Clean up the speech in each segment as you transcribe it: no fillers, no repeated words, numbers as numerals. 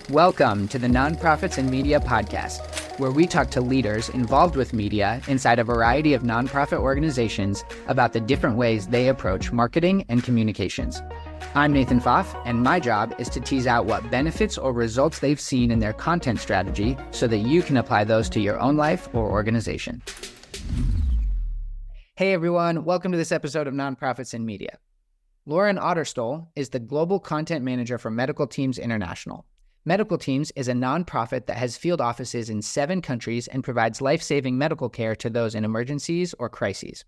Welcome to the Nonprofits and Media Podcast, where we talk to leaders involved with media inside a variety of nonprofit organizations about the different ways they approach marketing and communications. I'm Nathan Pfaff, and my job is to tease out what benefits or results they've seen in their content strategy so that you can apply those to your own life or organization. Hey everyone, welcome to this episode of Nonprofits and Media. Lauren Odderstol is the Global Content Manager for Medical Teams International. Medical Teams is a nonprofit that has field offices in 7 countries and provides life-saving medical care to those in emergencies or crises.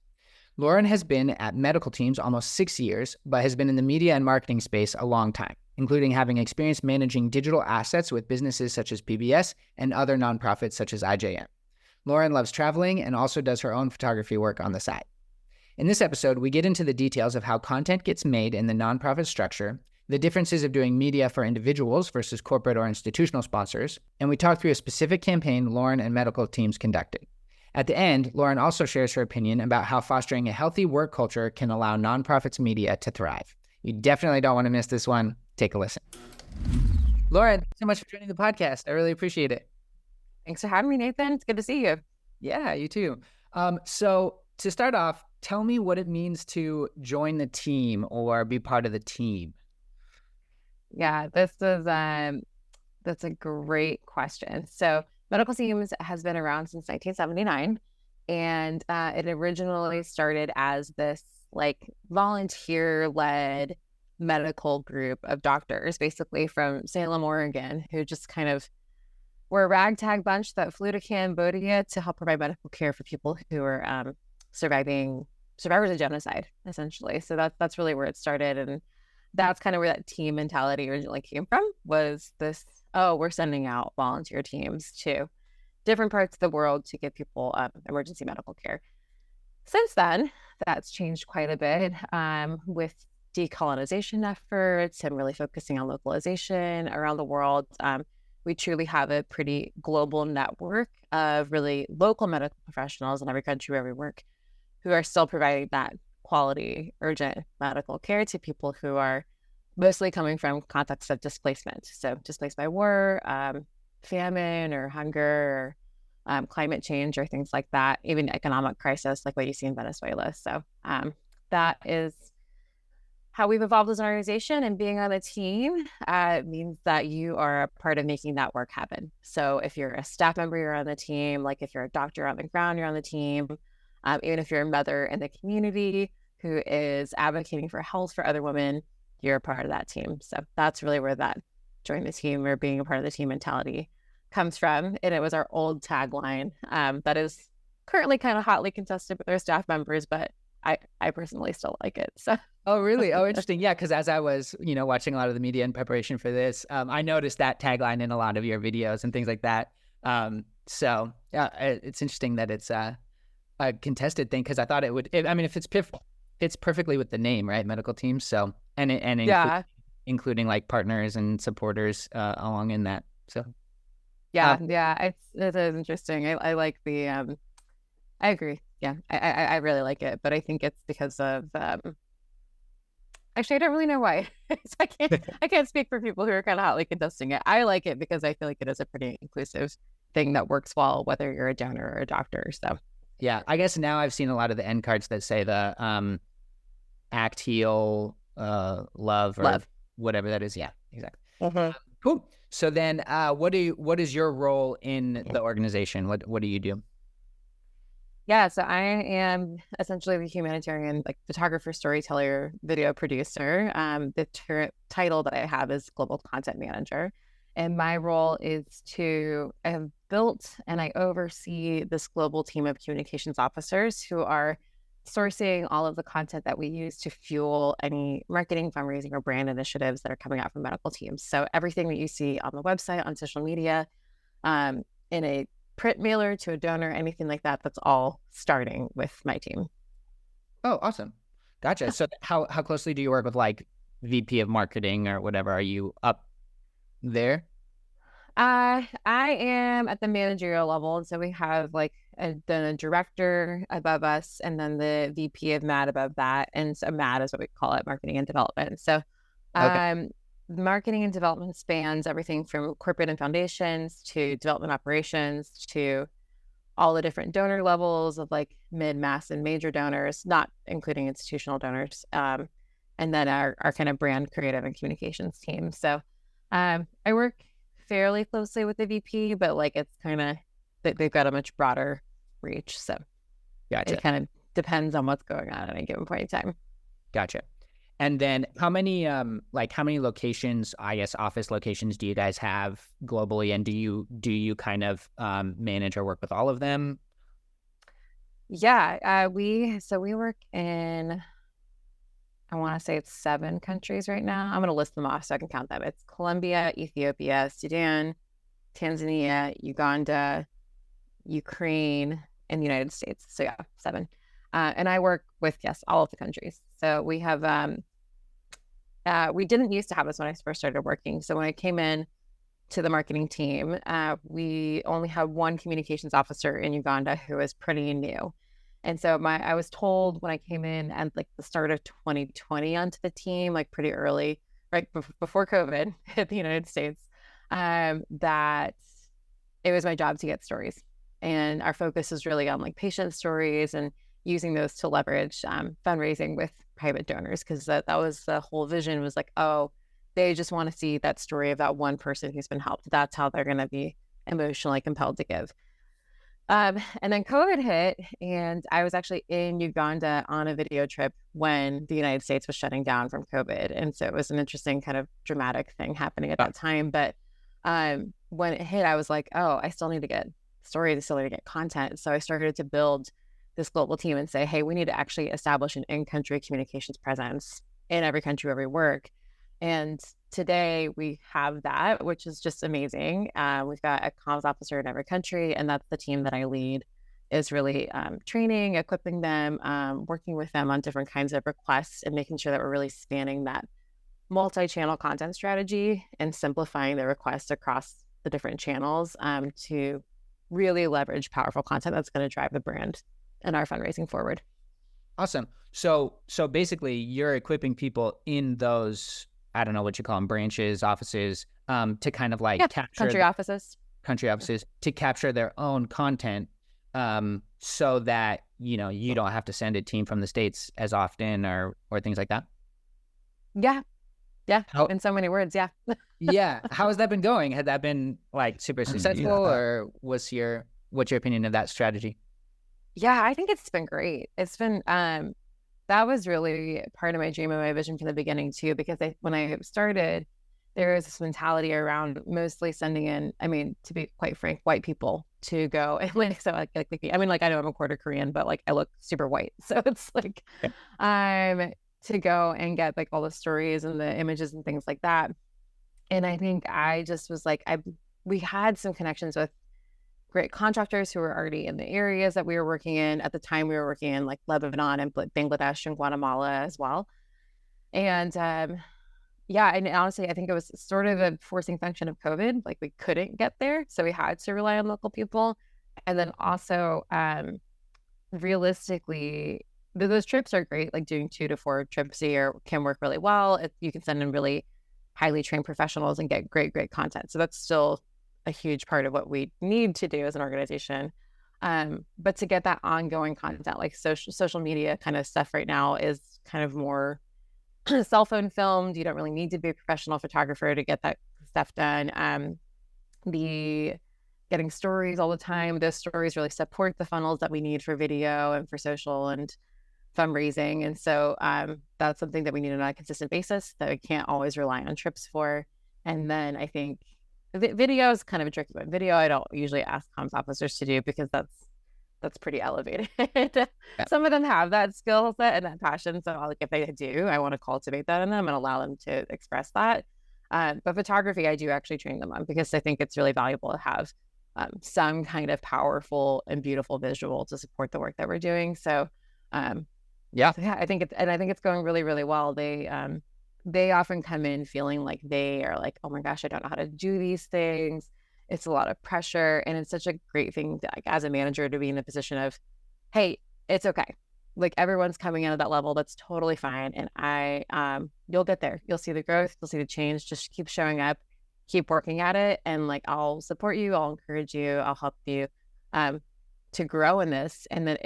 Lauren has been at Medical Teams almost 6 years, but has been in the media and marketing space a long time, including having experience managing digital assets with businesses such as PBS and other nonprofits such as IJM. Lauren loves traveling and also does her own photography work on the side. In this episode, we get into the details of how content gets made in the nonprofit structure, the differences of doing media for individuals versus corporate or institutional sponsors, and we talk through a specific campaign Lauren and Medical Teams conducted. At the end, Lauren also shares her opinion about how fostering a healthy work culture can allow nonprofits media to thrive. You definitely don't want to miss this one. Take a listen. Lauren, thanks so much for joining the podcast. I really appreciate it. Thanks for having me, Nathan. It's good to see you. Yeah, you too. So to start off, tell me what it means to join the team or be part of the team. Yeah, that's a great question. So Medical Teams has been around since 1979, and it originally started as this volunteer-led medical group of doctors, basically from Salem, Oregon, who just kind of were a ragtag bunch that flew to Cambodia to help provide medical care for people who were survivors of genocide, essentially. So that's really where it started, and that's kind of where that team mentality originally came from, was this, we're sending out volunteer teams to different parts of the world to give people emergency medical care. Since then, that's changed quite a bit with decolonization efforts and really focusing on localization around the world. We truly have a pretty global network of really local medical professionals in every country where we work who are still providing that quality, urgent medical care to people who are mostly coming from contexts of displacement. So displaced by war, famine or hunger, or climate change or things like that, even economic crisis like what you see in Venezuela. So that is how we've evolved as an organization, and being on a team means that you are a part of making that work happen. So if you're a staff member, you're on the team. Like if you're a doctor on the ground, you're on the team. Even if you're a mother in the community who is advocating for health for other women, you're a part of that team. So that's really where that join the team or being a part of the team mentality comes from. And it was our old tagline that is currently kind of hotly contested with our staff members, but I personally still like it. So. Oh, really? Oh, interesting. Yeah, because as I was, watching a lot of the media in preparation for this, I noticed that tagline in a lot of your videos and things like that. So yeah, it's interesting that it's a contested thing, because I thought if it's perfectly with the name, right? Medical Teams. So including like partners and supporters along in that. So it is interesting. I like the I agree. Yeah, I really like it, but I think it's because of actually I don't really know why. I can't speak for people who are kind of hotly contesting it. I like it because I feel like it is a pretty inclusive thing that works well, whether you're a donor or a doctor. So yeah, I guess now I've seen a lot of the end cards that say the act, heal, love, or whatever that is. Yeah, exactly. Mm-hmm. Cool. So then what is your role in the organization? What do you do? Yeah, so I am essentially the humanitarian, photographer, storyteller, video producer. The title that I have is Global Content Manager. And my role is to have built and I oversee this global team of communications officers who are sourcing all of the content that we use to fuel any marketing, fundraising, or brand initiatives that are coming out from medical teams. So everything that you see on the website, on social media, in a print mailer to a donor, anything like that, that's all starting with my team. Oh, awesome. Gotcha. So how closely do you work with VP of marketing or whatever? Are you up there? I am at the managerial level, and so we have then a director above us, and then the VP of MAD above that, and so MAD is what we call it, marketing and development. So, Okay. marketing and development spans everything from corporate and foundations to development operations to all the different donor levels of like mid, mass, and major donors, not including institutional donors. And then our kind of brand creative and communications team. So I work fairly closely with the VP, but like it's kind of, they've got a much broader reach. So Gotcha. it kind of depends on what's going on at any given point in time. Gotcha. And then how many locations, I guess, office locations do you guys have globally? And do you kind of manage or work with all of them? Yeah, we work in, I want to say it's 7 countries right now. I'm going to list them off so I can count them. It's Colombia, Ethiopia, Sudan, Tanzania, Uganda, Ukraine, and the United States. So yeah, 7. And I work with, yes, all of the countries. So we have, we didn't used to have this when I first started working. So when I came in to the marketing team, we only had one communications officer in Uganda who was pretty new. And so I was told when I came in at like the start of 2020 onto the team, like pretty early, right before COVID hit the United States, that it was my job to get stories. And our focus is really on like patient stories and using those to leverage fundraising with private donors, because that was the whole vision, was like, oh, they just want to see that story of that one person who's been helped. That's how they're going to be emotionally compelled to give. And then COVID hit, and I was actually in Uganda on a video trip when the United States was shutting down from COVID. And so it was an interesting kind of dramatic thing happening at that time. But when it hit, I was like, oh, I still need to get stories, I still need to get content. So I started to build this global team and say, hey, we need to actually establish an in-country communications presence in every country where we work. And today we have that, which is just amazing. We've got a comms officer in every country, and that's the team that I lead, is really training, equipping them, working with them on different kinds of requests, and making sure that we're really spanning that multi-channel content strategy and simplifying the requests across the different channels to really leverage powerful content that's going to drive the brand and our fundraising forward. Awesome. So basically you're equipping people in those, I don't know what you call them, branches, offices, to kind of like capture country offices to capture their own content, so that, you don't have to send a team from the States as often or things like that. Yeah. In so many words. Yeah. Yeah. How has that been going? Had that been like super successful, or what's your opinion of that strategy? Yeah, I think it's been great. It's been, that was really part of my dream and my vision from the beginning too, because when I started, there was this mentality around mostly sending in, I mean, to be quite frank, white people to go and like, so like I mean, like I know I'm a quarter Korean, but like I look super white. So it's like, to go and get like all the stories and the images and things like that. And I think I just was like, we had some connections with great contractors who were already in the areas that we were working in. At the time, we were working in like Lebanon and Bangladesh and Guatemala as well. And and honestly, I think it was sort of a forcing function of COVID. Like we couldn't get there, so we had to rely on local people. And then also, realistically, those trips are great. Like doing 2 to 4 trips a year can work really well. You can send in really highly trained professionals and get great content. So that's still a huge part of what we need to do as an organization. But to get that ongoing content, like social media kind of stuff right now is kind of more cell phone filmed. You don't really need to be a professional photographer to get that stuff done. The getting stories all the time, those stories really support the funnels that we need for video and for social and fundraising. And so that's something that we need on a consistent basis that we can't always rely on trips for. And then I think video is kind of a tricky one. Video, I don't usually ask comms officers to do because that's pretty elevated. Some of them have that skill set and that passion. So like if they do, I want to cultivate that in them and allow them to express that. But photography, I do actually train them on, because I think it's really valuable to have some kind of powerful and beautiful visual to support the work that we're doing. So I think it's going really, really well. They often come in feeling like they are like, oh my gosh, I don't know how to do these things. It's a lot of pressure. And it's such a great thing to, like, as a manager, to be in the position of, hey, it's okay. like everyone's coming in at that level. That's totally fine. And you'll get there. You'll see the growth. You'll see the change. Just keep showing up, keep working at it. And like, I'll support you. I'll encourage you. I'll help you to grow in this. And then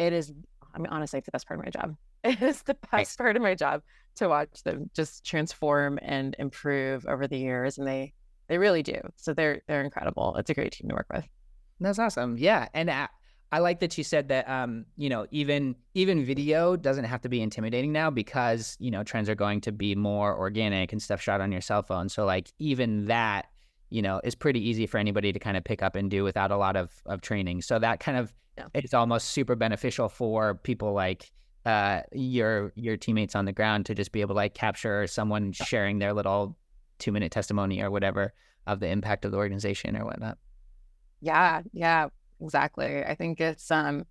honestly, it's the best part of my job. It is the best part of my job to watch them just transform and improve over the years. And they really do. So they're incredible. It's a great team to work with. That's awesome. Yeah. And I like that you said that, even video doesn't have to be intimidating now because, trends are going to be more organic and stuff shot on your cell phone. So like even that, is pretty easy for anybody to kind of pick up and do without a lot of training. So that kind of is almost super beneficial for people like your teammates on the ground to just be able to like capture someone sharing their little 2-minute testimony or whatever of the impact of the organization or whatnot. Yeah, exactly. I think it still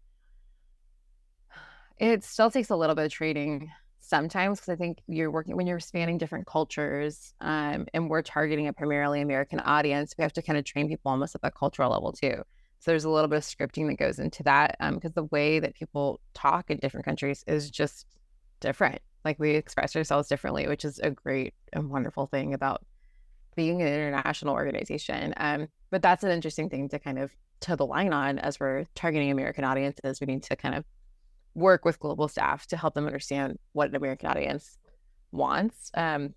takes a little bit of training sometimes because I think when you're spanning different cultures, and we're targeting a primarily American audience, we have to kind of train people almost at the cultural level too. So there's a little bit of scripting that goes into that because the way that people talk in different countries is just different. Like we express ourselves differently, which is a great and wonderful thing about being an international organization. But that's an interesting thing to kind of toe the line on as we're targeting American audiences. We need to kind of work with global staff to help them understand what an American audience wants. And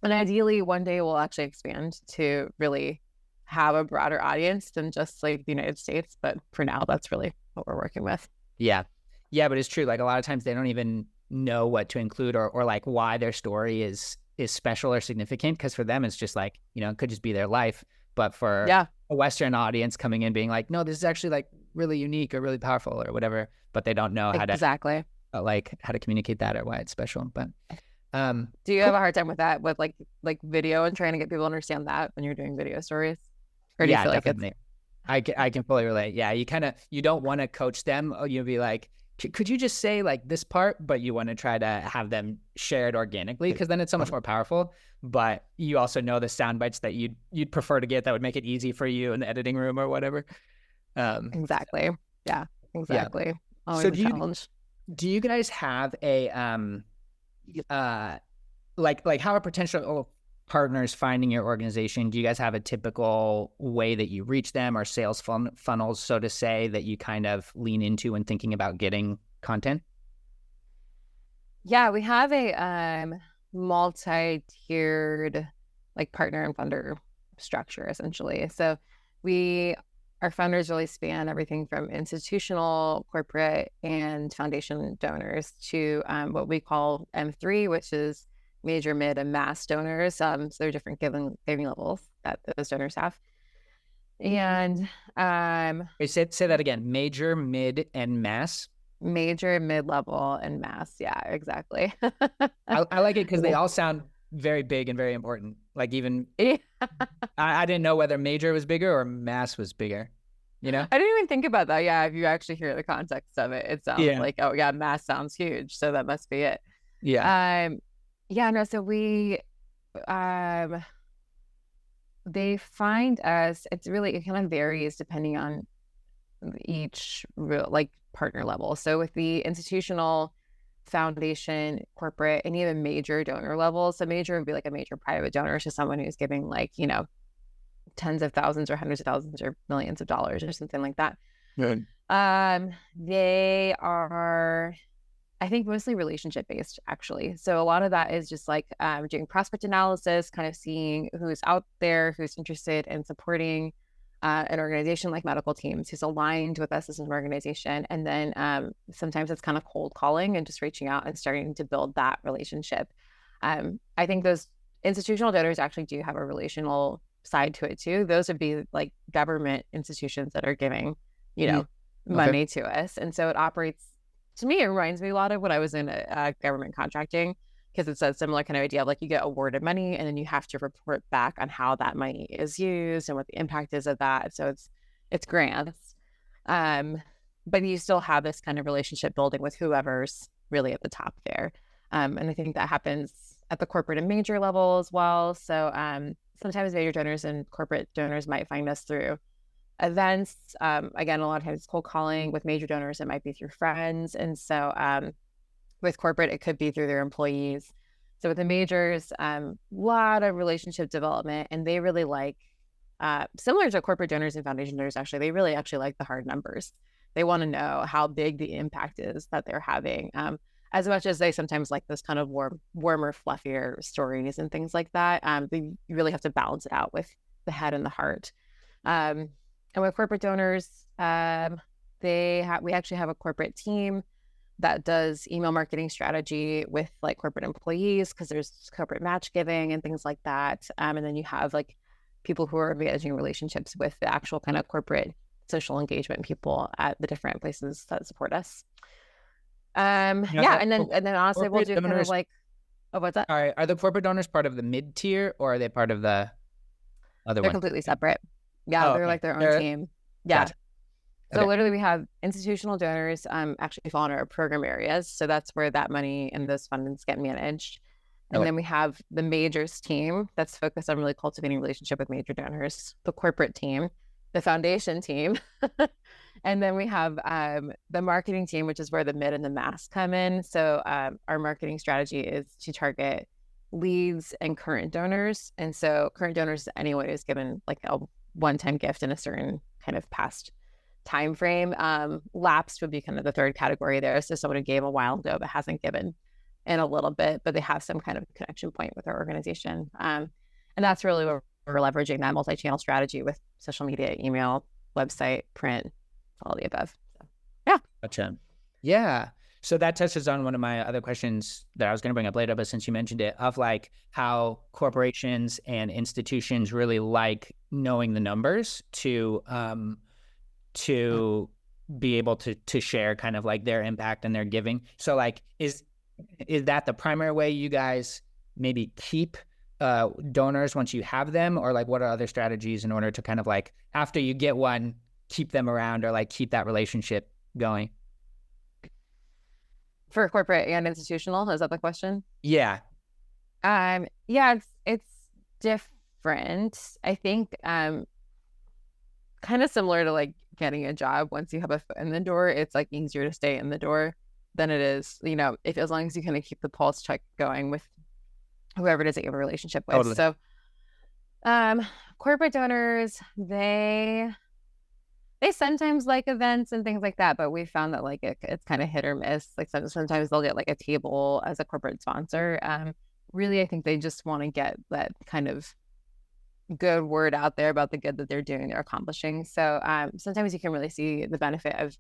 ideally, one day we'll actually expand to really have a broader audience than just like the United States. But for now, that's really what we're working with. Yeah. Yeah, but it's true. Like a lot of times they don't even know what to include or like why their story is special or significant. Because for them, it's just like, it could just be their life. But for a Western audience coming in being like, no, this is actually like really unique or really powerful or whatever, but they don't know how to communicate that or why it's special. But do you have a hard time with that with like video and trying to get people to understand that when you're doing video stories? Or do you feel definitely. Like I can fully relate. Yeah, you don't want to coach them. You'll be like, could you just say like this part? But you want to try to have them share it organically because then it's so much more powerful. But you also know the sound bites that you'd prefer to get that would make it easy for you in the editing room or whatever. Exactly. Yeah, exactly. Yeah. Always so a challenge. Do you guys have a like how are potential partners finding your organization? Do you guys have a typical way that you reach them or sales funnels, so to say, that you kind of lean into when thinking about getting content? Yeah, we have a multi-tiered like partner and funder structure essentially. So our funders really span everything from institutional, corporate, and foundation donors to what we call M3, which is major, mid, and mass donors. So there are different giving levels that those donors have. And say that again: major, mid, and mass. Major, mid-level, and mass. Yeah, exactly. I like it because they all sound very big and very important. Like even I didn't know whether major was bigger or mass was bigger. I didn't even think about that. Yeah, if you actually hear the context of it, it sounds like, oh yeah, mass sounds huge, so that must be it. Yeah. No. So they find us. It kind of varies depending on each partner level. So with the institutional, foundation, corporate, and even major donor levels, so major would be like a major private donor, so someone who's giving like tens of thousands or hundreds of thousands or millions of dollars or something like that. Good. They are, I think, mostly relationship based actually. So a lot of that is just like doing prospect analysis, kind of seeing who's out there, who's interested in supporting an organization like medical teams, who's aligned with us as an organization. And then sometimes it's kind of cold calling and just reaching out and starting to build that relationship. I think those institutional donors actually do have a relational side to it too. Those would be like government institutions that are giving, money to us. And so it operates, to me, it reminds me a lot of when I was in government contracting, because it's a similar kind of idea of like you get awarded money and then you have to report back on how that money is used and what the impact is of that. So it's grants. But you still have this kind of relationship building with whoever's really at the top there. And I think that happens at the corporate and major level as well. So sometimes major donors and corporate donors might find us through Events, again, a lot of times it's cold calling. With major donors, it might be through friends. And so with corporate, it could be through their employees. So with the majors, lot of relationship development, and they really like, similar to corporate donors and foundation donors, actually, they really actually like the hard numbers. They want to know how big the impact is that they're having, as much as they sometimes like this kind of warmer, fluffier stories and things like that. You really have to balance it out with the head and the heart. And with corporate donors, we actually have a corporate team that does email marketing strategy with like corporate employees, because there's corporate match giving and things like that. And then you have like people who are managing relationships with the actual kind of corporate social engagement people at the different places that support us. And then honestly, we'll do donors, kind of like, oh, what's that? All right. Are the corporate donors part of the mid tier, or are they part of the other one? They're completely separate. Yeah, they're like their own team. Yeah. Gotcha. So literally we have institutional donors actually fall under our program areas. So that's where that money and those funds get managed. And then we have the majors team that's focused on really cultivating relationship with major donors, the corporate team, the foundation team. And then we have the marketing team, which is where the mid and the mass come in. So our marketing strategy is to target leads and current donors. And so current donors, anyone who's given like a one-time gift in a certain kind of past time frame. Lapsed would be kind of the third category there. So someone who gave a while ago but hasn't given in a little bit, but they have some kind of connection point with our organization. And that's really where we're leveraging that multi-channel strategy with social media, email, website, print, all the above. So, yeah. Gotcha. Yeah. So that touches on one of my other questions that I was going to bring up later, but since you mentioned it, of like how corporations and institutions really like knowing the numbers to be able to share kind of like their impact and their giving. So like, is that the primary way you guys maybe keep donors once you have them, or like what are other strategies in order to kind of like, after you get one, keep them around, or like keep that relationship going? For corporate and institutional, is that the question? Yeah. Yeah, it's different. I think kind of similar to like getting a job. Once you have a foot in the door, it's like easier to stay in the door than it is, if as long as you kind of keep the pulse check going with whoever it is that you have a relationship with. Totally. So corporate donors, they sometimes like events and things like that, but we found that like it's kind of hit or miss. Like sometimes they'll get like a table as a corporate sponsor. Really, I think they just want to get that kind of good word out there about the good that they're doing, they're accomplishing. So sometimes you can really see the benefit of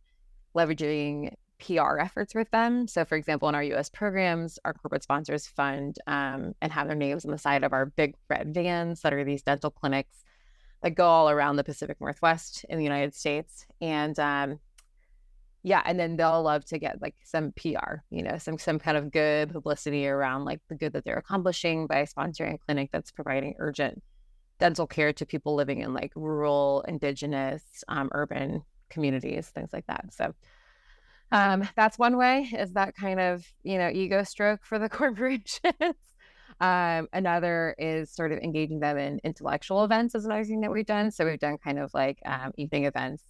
leveraging PR efforts with them. So for example, in our US programs, our corporate sponsors fund and have their names on the side of our big red vans that are these dental clinics that go all around the Pacific Northwest in the United States. And and then they'll love to get like some PR, some kind of good publicity around like the good that they're accomplishing by sponsoring a clinic that's providing urgent dental care to people living in like rural, indigenous, urban communities, things like that. So that's one way, is that kind of, ego stroke for the corporations. Another is sort of engaging them in intellectual events is another thing that we've done. So we've done kind of like evening events,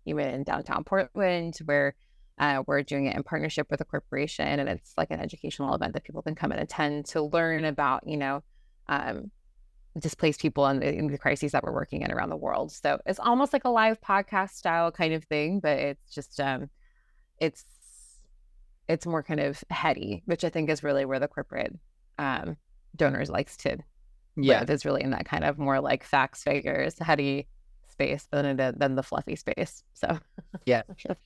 even in downtown Portland, where we're doing it in partnership with a corporation, and it's like an educational event that people can come and attend to learn about, displaced people in the crises that we're working in around the world. So it's almost like a live podcast style kind of thing, but it's just it's more kind of heady, which I think is really where the corporate donors likes to live, is really in that kind of more like facts, figures, heady space than the fluffy space. So yeah,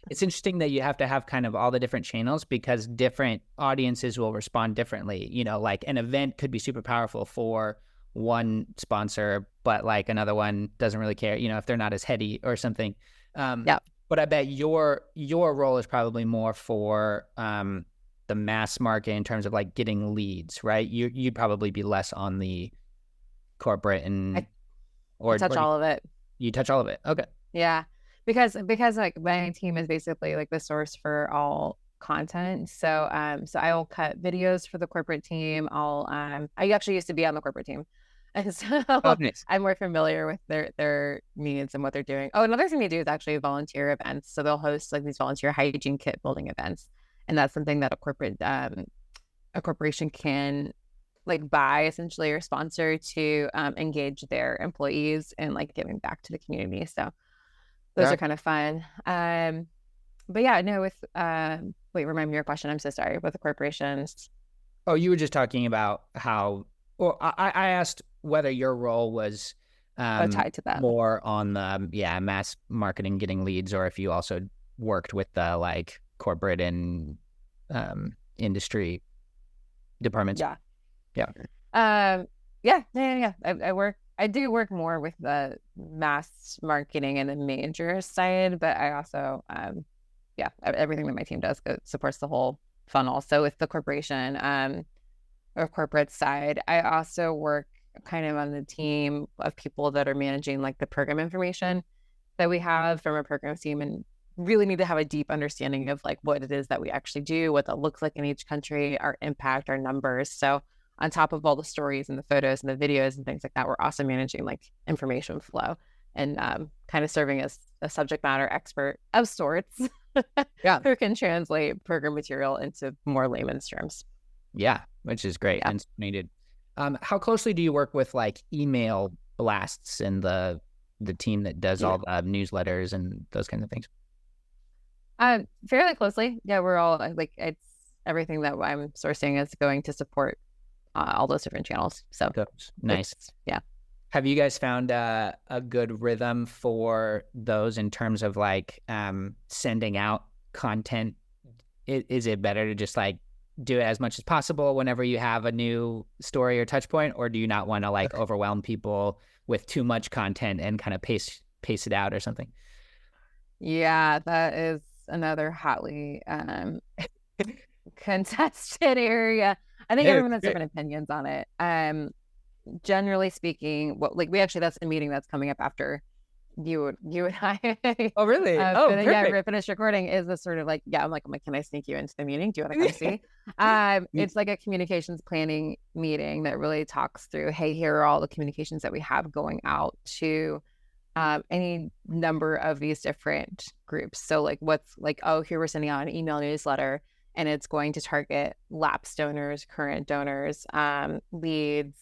it's interesting that you have to have kind of all the different channels, because different audiences will respond differently. Like an event could be super powerful for one sponsor, but like another one doesn't really care, if they're not as heady or something. But I bet your role is probably more for the mass market in terms of like getting leads, right? You'd probably be less on the corporate I touch all of it. You touch all of it. Okay. Yeah. Because like my team is basically like the source for all content. So I will cut videos for the corporate team. I actually used to be on the corporate team. And so Oh, nice. I'm more familiar with their needs and what they're doing. Oh, another thing they do is actually volunteer events. So they'll host like these volunteer hygiene kit building events. And that's something that a corporation can like buy essentially or sponsor to engage their employees and like giving back to the community. So those Yeah. are kind of fun. But yeah, no, with wait, remind me your question. I'm so sorry. With the corporations. Oh, you were just talking about how, well, I asked whether your role was Tied to that. more on the, mass marketing, getting leads, or if you also worked with the like corporate and industry departments. Yeah. Yeah. Yeah. I do work more with the mass marketing and the major side, but I also, everything that my team does supports the whole funnel. So with the corporation, or corporate side, I also work kind of on the team of people that are managing like the program information that we have from our program team, and really need to have a deep understanding of like what it is that we actually do, what that looks like in each country, our impact, our numbers. So on top of all the stories and the photos and the videos and things like that, we're also managing like information flow and kind of serving as a subject matter expert of sorts who can translate program material into more layman's terms. Yeah, which is great and needed. How closely do you work with like email blasts and the team that does all the newsletters and those kinds of things? Fairly closely. Yeah, we're all like, it's everything that I'm sourcing is going to support all those different channels. So nice. Yeah. Have you guys found a good rhythm for those in terms of like sending out content? Is it better to just like do it as much as possible whenever you have a new story or touch point, or do you not want to like overwhelm people with too much content and kind of pace it out or something? Yeah, that is another hotly contested area. I think everyone has different opinions on it. Generally speaking, that's a meeting that's coming up after you and I. Oh, really? Perfect. Yeah, finished recording. Is this sort of like, I'm like, can I sneak you into the meeting? Do you want to come see? It's like a communications planning meeting that really talks through, hey, here are all the communications that we have going out to any number of these different groups. So like what's like, here we're sending out an email newsletter and it's going to target lapsed donors, current donors, leads,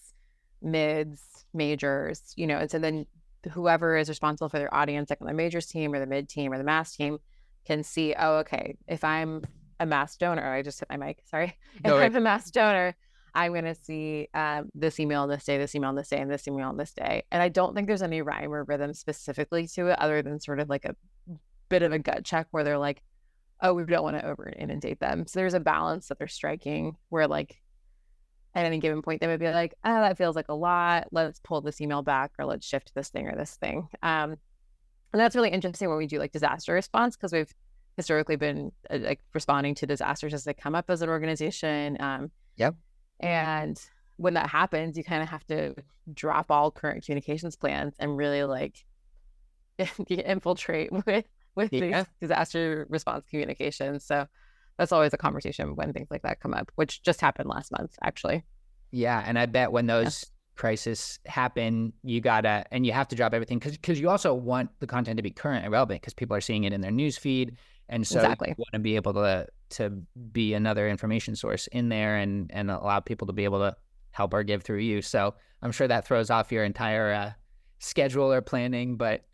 mids, majors, and so then whoever is responsible for their audience, like on the majors team or the mid team or the mass team, can see, okay, if I'm a mass donor, I just hit my mic, sorry. I'm a mass donor, I'm going to see this email on this day, this email on this day, and this email on this day. And I don't think there's any rhyme or rhythm specifically to it other than sort of like a bit of a gut check where they're like, oh, we don't want to over inundate them. So there's a balance that they're striking where like at any given point, they would be like, oh, that feels like a lot. Let's pull this email back or let's shift this thing or this thing. And that's really interesting when we do like disaster response, because we've historically been like responding to disasters as they come up as an organization. And when that happens, you kind of have to drop all current communications plans and really like infiltrate with these disaster response communications. So that's always a conversation when things like that come up, which just happened last month, actually. Yeah, and I bet when those crises happen, you have to drop everything because you also want the content to be current and relevant because people are seeing it in their news feed, and so you want to be able to be another information source in there and allow people to be able to help or give through you. So I'm sure that throws off your entire schedule or planning, but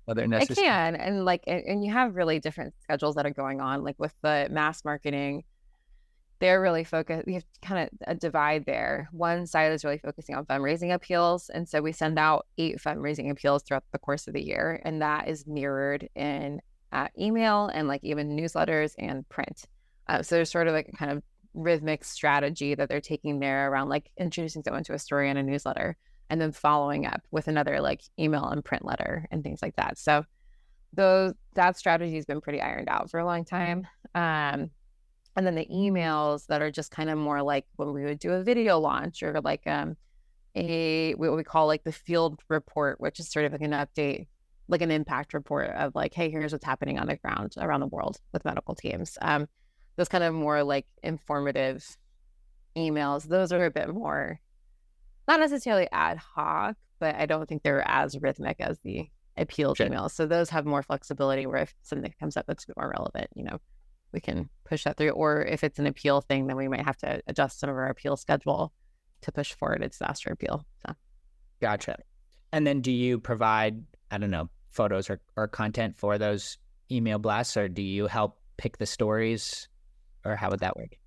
whether necessary. It can, and you have really different schedules that are going on. Like with the mass marketing, they're really focused. We have kind of a divide there. One side is really focusing on fundraising appeals, and so we send out 8 fundraising appeals throughout the course of the year, and that is mirrored in email and like even newsletters and print. So there's sort of like a kind of rhythmic strategy that they're taking there around like introducing someone to a story in a newsletter, and then following up with another like email and print letter and things like that. So that strategy has been pretty ironed out for a long time. And then the emails that are just kind of more like when we would do a video launch or like what we call like the field report, which is sort of like an update, like an impact report of like, hey, here's what's happening on the ground around the world with medical teams. Those kind of more like informative emails, those are a bit more not necessarily ad hoc, but I don't think they're as rhythmic as the appeals Sure. emails. So those have more flexibility where if something comes up that's more relevant, we can push that through. Or if it's an appeal thing, then we might have to adjust some of our appeal schedule to push forward its faster appeal. So Gotcha. And then do you provide, I don't know, photos or content for those email blasts, or do you help pick the stories, or how would that work?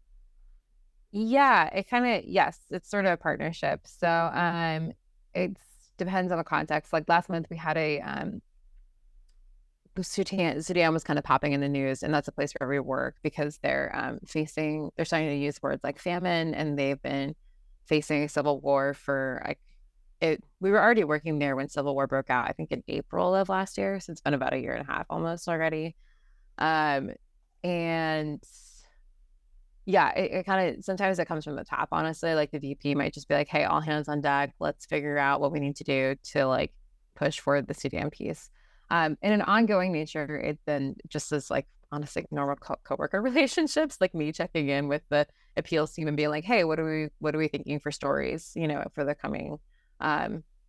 yeah, yes, it's sort of a partnership. So it depends on the context. Like last month we had a Sudan was kind of popping in the news, and that's a place where we work because they're starting to use words like famine, and they've been facing a civil war for like it. We were already working there when civil war broke out, I think in April of last year. So it's been about a year and a half almost already. Um, and yeah, it kind of sometimes it comes from the top, honestly. Like the VP might just be like, hey, all hands on deck. Let's figure out what we need to do to like push forward the CDM piece. In an ongoing nature, it then just is like honestly normal coworker relationships, like me checking in with the appeals team and being like, hey, what are we thinking for stories, for the coming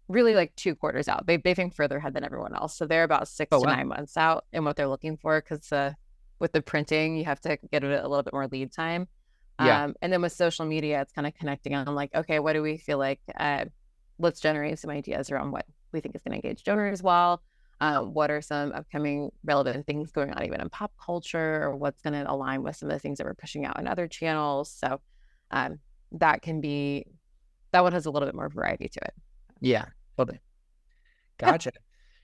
really like 2 quarters out. They think further ahead than everyone else. So they're about 6 Oh, to wow. 9 months out in what they're looking for because with the printing, you have to get it a little bit more lead time. Yeah. And then with social media, it's kind of connecting on like, okay, what do we feel like? Let's generate some ideas around what we think is going to engage donors well. What are some upcoming relevant things going on even in pop culture, or what's going to align with some of the things that we're pushing out in other channels. So that one has a little bit more variety to it. Yeah. Totally. Gotcha.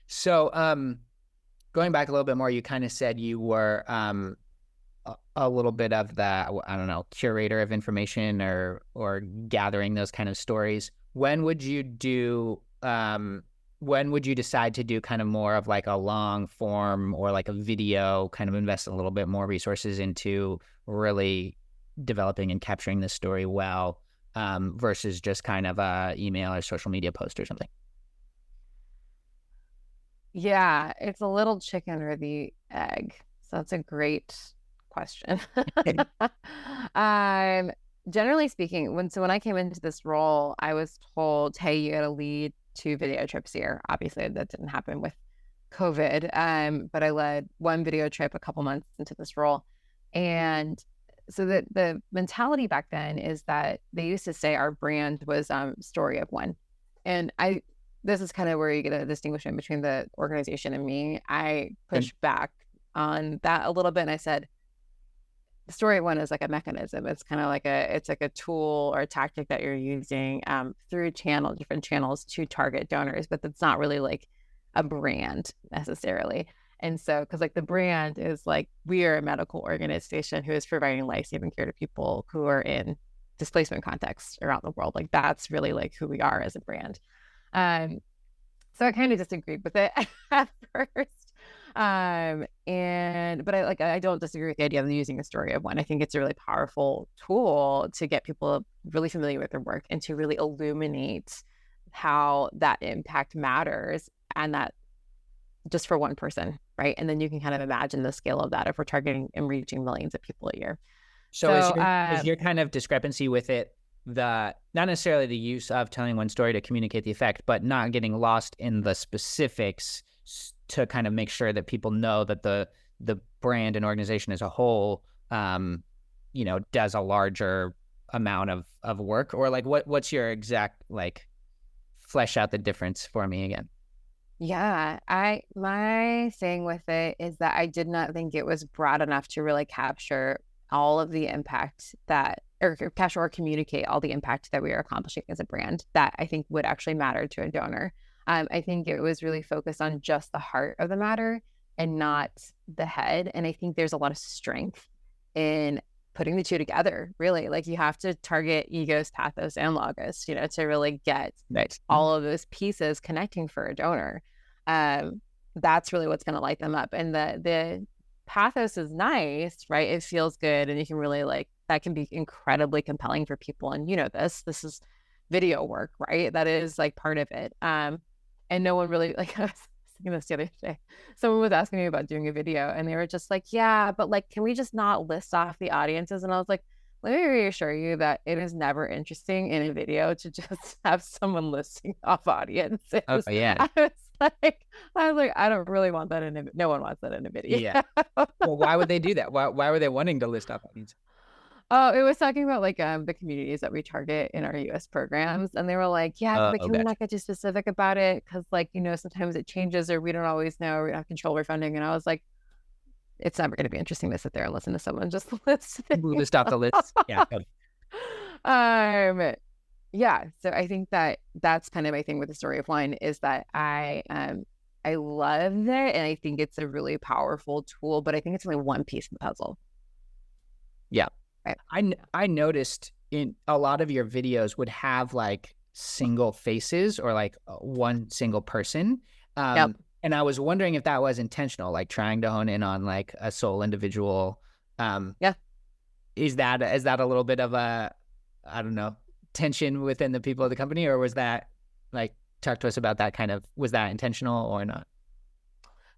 So, going back a little bit more, you kind of said you were a little bit of the, I don't know, curator of information or gathering those kind of stories. When would you decide to do kind of more of like a long form or like a video, kind of invest a little bit more resources into really developing and capturing this story well, versus just kind of a email or social media post or something? Yeah, it's a little chicken or the egg. So that's a great question. um, Generally speaking, when I came into this role, I was told, hey, you got to lead 2 video trips a year. Obviously, that didn't happen with COVID. But I led 1 video trip a couple months into this role. And so the mentality back then is that they used to say our brand was story of one. And this is kind of where you get a distinction between the organization and me. I pushed back on that a little bit, and I said, the story of one is like a mechanism. It's kind of like it's like a tool or a tactic that you're using through different channels to target donors, but that's not really like a brand necessarily. And so, because like the brand is like, we are a medical organization who is providing life-saving care to people who are in displacement contexts around the world. Like that's really like who we are as a brand. So I kind of disagreed with it at first. But I don't disagree with the idea of using a story of one. I think it's a really powerful tool to get people really familiar with their work and to really illuminate how that impact matters, and that just for one person, right? And then you can kind of imagine the scale of that if we're targeting and reaching millions of people a year. So is your kind of discrepancy with it not necessarily the use of telling one story to communicate the effect, but not getting lost in the specifics to kind of make sure that people know that the brand and organization as a whole, does a larger amount of work? Or like what's your exact, like, flesh out the difference for me again? Yeah, my thing with it is that I did not think it was broad enough to really capture all of the impact or capture or communicate all the impact that we are accomplishing as a brand that I think would actually matter to a donor. I think it was really focused on just the heart of the matter and not the head. And I think there's a lot of strength in putting the two together, really. Like you have to target egos, pathos, and logos, to really get all of those pieces connecting for a donor. That's really what's going to light them up. And the pathos is nice, right? It feels good. And you can really that can be incredibly compelling for people. And this is video work, right? That is like part of it. And no one really, I was thinking this the other day. Someone was asking me about doing a video and they were just like, yeah, but like, can we just not list off the audiences? And I was like, let me reassure you that it is never interesting in a video to just have someone listing off audiences. Oh yeah. I was like, I don't really want that in a, no one wants that in a video. Yeah. Well, why would they do that? Why were they wanting to list off audience? Oh, it was talking about like the communities that we target in our US programs. And they were like, yeah, but can we Gotcha. not get too specific about it? Because like, sometimes it changes or we don't always know, we don't have control over funding. And I was like, it's never going to be interesting to sit there and listen to someone just list it. List off the list. Yeah. Yeah. So I think that that's kind of my thing with the story of one is that I love it, and I think it's a really powerful tool, but I think it's only one piece of the puzzle. Yeah. Right. I noticed in a lot of your videos would have like single faces or like one single person. Yep. And I was wondering if that was intentional, like trying to hone in on like a sole individual. Yeah. Is that a little bit of a, I don't know, tension within the people of the company, or was that like, talk to us about that kind of, was that intentional or not?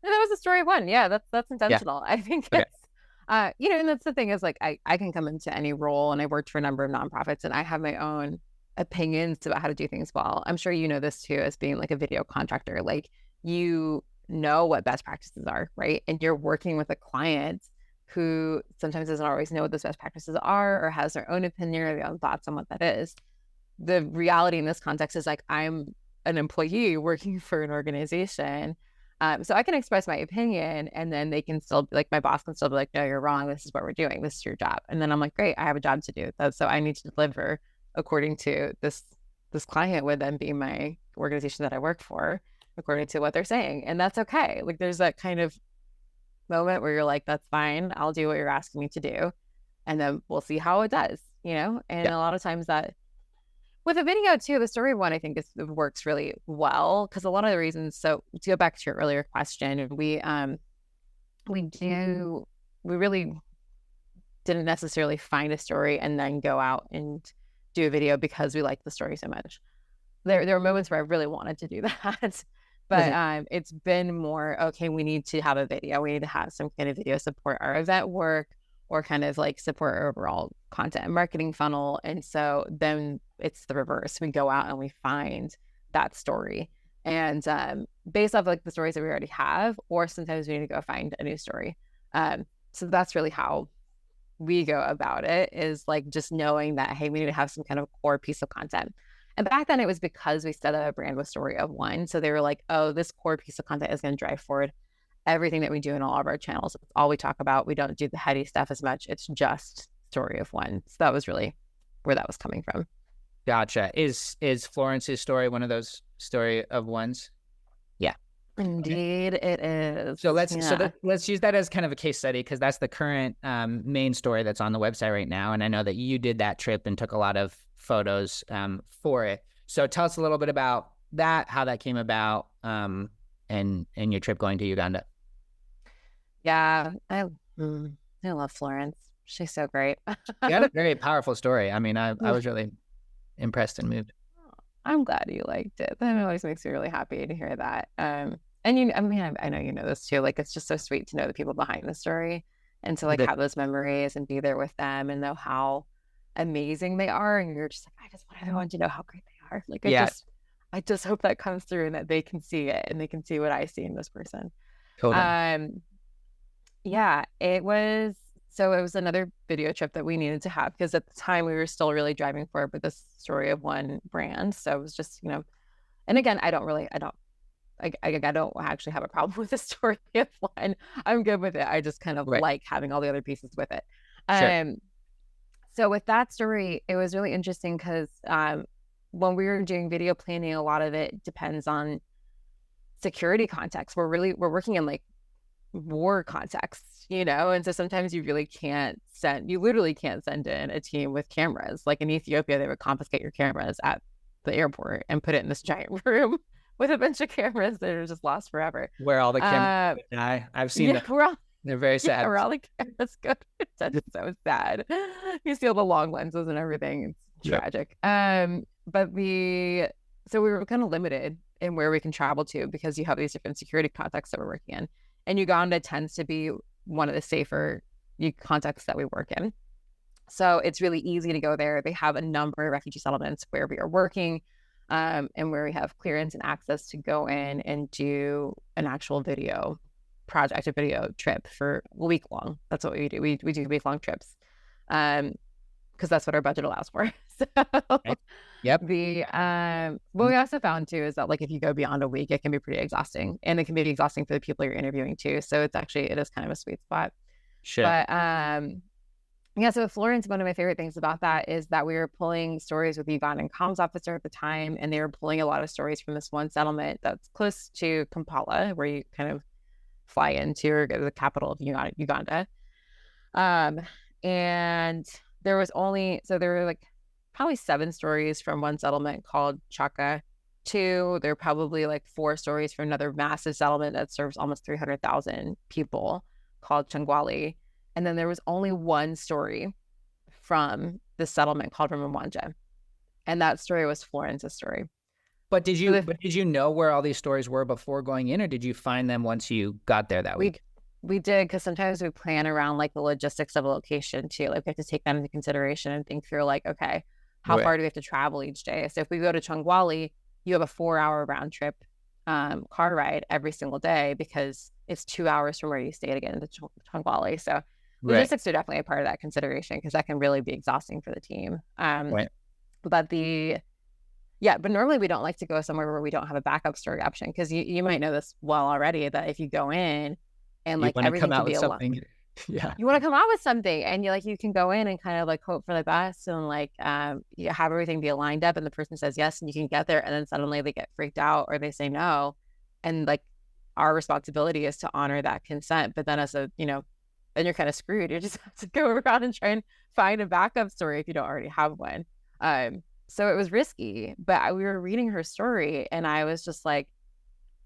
No, that was the story of one. Yeah, that's intentional. I think Okay. it's and that's the thing is like I can come into any role, and I worked for a number of nonprofits, and I have my own opinions about how to do things well. I'm sure you know this too, as being like a video contractor. Like you know what best practices are, right? And you're working with a client who sometimes doesn't always know what those best practices are or has their own opinion or their own thoughts on what that is. The reality in this context is like I'm an employee working for an organization. So I can express my opinion, and then they can still be like, my boss can still be like, no, you're wrong. This is what we're doing. This is your job. And then I'm like, great, I have a job to do. So I need to deliver according to this client would then be my organization that I work for, according to what they're saying. And that's okay. Like there's that kind of moment where you're like, that's fine. I'll do what you're asking me to do. And then we'll see how it does, And Yeah. a lot of times that with a video too, the story of one, I think works really well because a lot of the reasons. So to go back to your earlier question, we really didn't necessarily find a story and then go out and do a video because we liked the story so much. There were moments where I really wanted to do that, but it's been more okay. We need to have a video. We need to have some kind of video support our event work or kind of like support our overall content and marketing funnel. And so then it's the reverse. We go out and we find that story, and based off like the stories that we already have, or sometimes we need to go find a new story. So that's really how we go about it, is like just knowing that, hey, we need to have some kind of core piece of content. And back then it was because we set up a brand with story of one. So they were like, oh, this core piece of content is going to drive forward everything that we do in all of our channels. It's all we talk about. We don't do the heady stuff as much. It's just story of one. So that was really where that was coming from. Gotcha. Is Florence's story one of those story of ones? Yeah, indeed it is. So let's use that as kind of a case study, because that's the current main story that's on the website right now. And I know that you did that trip and took a lot of photos for it. So tell us a little bit about that, how that came about, and your trip going to Uganda. Yeah, I love Florence. She's so great. You had a very powerful story. I mean, I was really impressed and moved. I'm glad you liked it. That always makes me really happy to hear that. And I mean, I know you know this too. Like, it's just so sweet to know the people behind the story and to like have those memories and be there with them and know how amazing they are. And you're just like, I just want everyone to know how great they are. Like, I just hope that comes through and that they can see it and they can see what I see in this person. Totally. Yeah, it was another video trip that we needed to have because at the time we were still really driving forward with this story of one brand. So it was just, and again, I don't actually have a problem with the story of one. I'm good with it. I just kind of like having all the other pieces with it. Sure. So with that story, it was really interesting because when we were doing video planning, a lot of it depends on security context. We're working in like war context, and so sometimes you literally can't send in a team with cameras. Like in Ethiopia, they would confiscate your cameras at the airport and put it in this giant room with a bunch of cameras that are just lost forever. Where all the cameras die. I've seen them. They're very sad. Where all the cameras go. That's so sad. You see all the long lenses and everything. It's tragic. But so we were kind of limited in where we can travel to because you have these different security contexts that we're working in. And Uganda tends to be one of the safer contexts that we work in. So it's really easy to go there. They have a number of refugee settlements where we are working, and where we have clearance and access to go in and do an actual video project, a video trip for a week long. That's what we do. We do week long trips, because that's what our budget allows for. So Right. Yep. what we also found too is that like if you go beyond a week, it can be pretty exhausting, and it can be exhausting for the people you're interviewing too. So it is kind of a sweet spot. Sure. But yeah, so with Florence, one of my favorite things about that is that we were pulling stories with the Ugandan comms officer at the time, and they were pulling a lot of stories from this one settlement that's close to Kampala, where you kind of fly into or go to the capital of Uganda. And there were like probably 7 stories from one settlement called Chaka. There are probably like 4 stories from another massive settlement that serves almost 300,000 people called Changwali. And then there was only one story from the settlement called Ramamwanja. And that story was Florence's story. But did you know where all these stories were before going in, or did you find them once you got there that week? We did, because sometimes we plan around like the logistics of a location too. Like we have to take that into consideration and think through like, okay, how far do we have to travel each day? So if we go to Changwali, you have a 4-hour round trip car ride every single day, because it's 2 hours from where you stay to get into Changwali. So logistics are definitely a part of that consideration, because that can really be exhausting for the team. But normally we don't like to go somewhere where we don't have a backup story option, because you might know this well already, that if you go in and like everything can be a lot, yeah, you want to come out with something, and you can go in and kind of like hope for the best, and like you have everything be lined up, and the person says yes, and you can get there, and then suddenly they get freaked out or they say no, and like our responsibility is to honor that consent. But then then you're kind of screwed. You just have to go around and try and find a backup story if you don't already have one. So it was risky, but we were reading her story, and I was just like,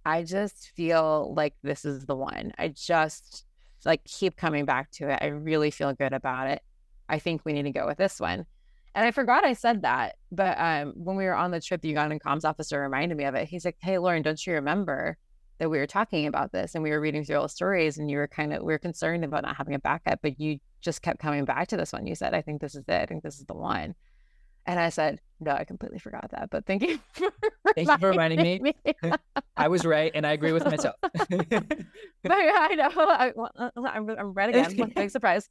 I just feel like this is the one. I just like keep coming back to it. I really feel good about it. I think we need to go with this one. And I forgot I said that, but when we were on the trip, the Ugandan comms officer reminded me of it. He's like, "Hey, Lauren, don't you remember that we were talking about this, and we were reading through all the stories, and we were concerned about not having a backup, but you just kept coming back to this one. You said, I think this is it. I think this is the one." And I said, "No, I completely forgot that, but thank you for reminding me. I was right, and I agree with myself." But I know. I'm read again. I'm big surprise.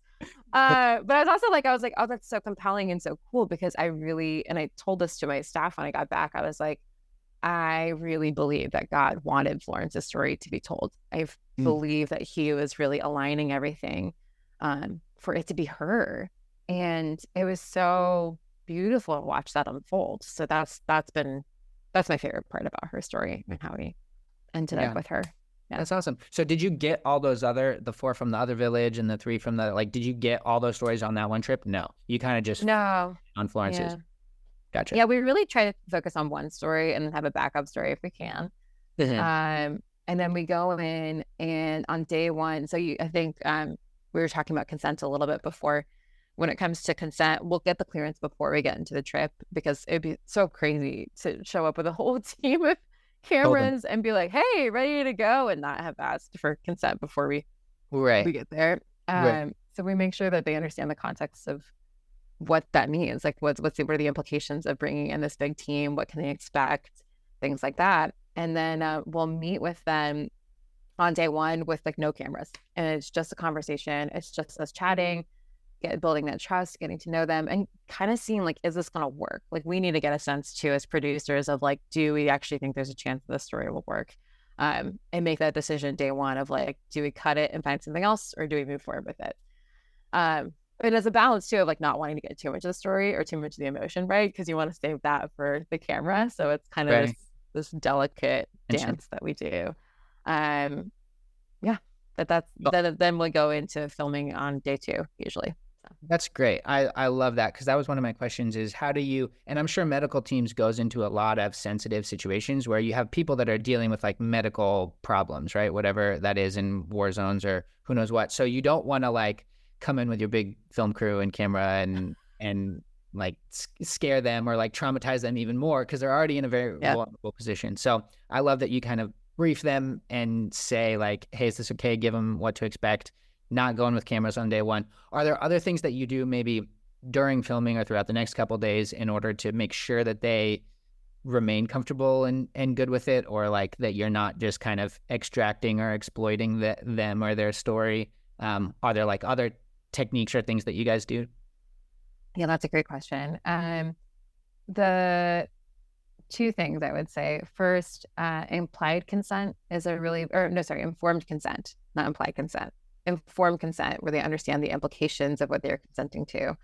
But I was also like, oh, that's so compelling and so cool, because and I told this to my staff when I got back. I was like, I really believe that God wanted Florence's story to be told. I believe that he was really aligning everything for it to be her. And it was so beautiful to watch that unfold. So that's my favorite part about her story, and how we ended up with her. Yeah. That's awesome. So did you get all those the 4 from the other village and the 3 from did you get all those stories on that one trip? No, you kind of just on Florence's. Yeah. Gotcha. Yeah, we really try to focus on one story and then have a backup story if we can. And then we go in, and on day 1, so I think we were talking about consent a little bit before. When it comes to consent, we'll get the clearance before we get into the trip, because it'd be so crazy to show up with a whole team of cameras and be like, "Hey, ready to go," and not have asked for consent before we get there. So we make sure that they understand the context of what that means. Like what are the implications of bringing in this big team? What can they expect? Things like that. And then we'll meet with them on day 1 with like no cameras, and it's just a conversation. It's just us chatting, building that trust, getting to know them, and kind of seeing like, is this going to work? Like we need to get a sense too as producers of like, do we actually think there's a chance this story will work? And make that decision day 1 of like, do we cut it and find something else, or do we move forward with it? But as a balance too of like not wanting to get too much of the story or too much of the emotion, right? Because you want to save that for the camera. So it's kind of this delicate dance that we do. Then we go into filming on day 2 usually. That's great. I love that, because that was one of my questions is how do you, and I'm sure medical teams goes into a lot of sensitive situations where you have people that are dealing with like medical problems, right? Whatever that is, in war zones or who knows what. So you don't want to like come in with your big film crew and camera and like scare them or like traumatize them even more, because they're already in a very vulnerable position. So I love that you kind of brief them and say like, hey, is this okay? Give them what to expect. Not going with cameras on day 1. Are there other things that you do maybe during filming or throughout the next couple of days in order to make sure that they remain comfortable and good with it, or like that you're not just kind of extracting or exploiting them or their story? Are there like other techniques or things that you guys do? Yeah, that's a great question. The two things I would say. First, implied consent is informed consent, not implied consent. Informed consent, where they understand the implications of what they're consenting to,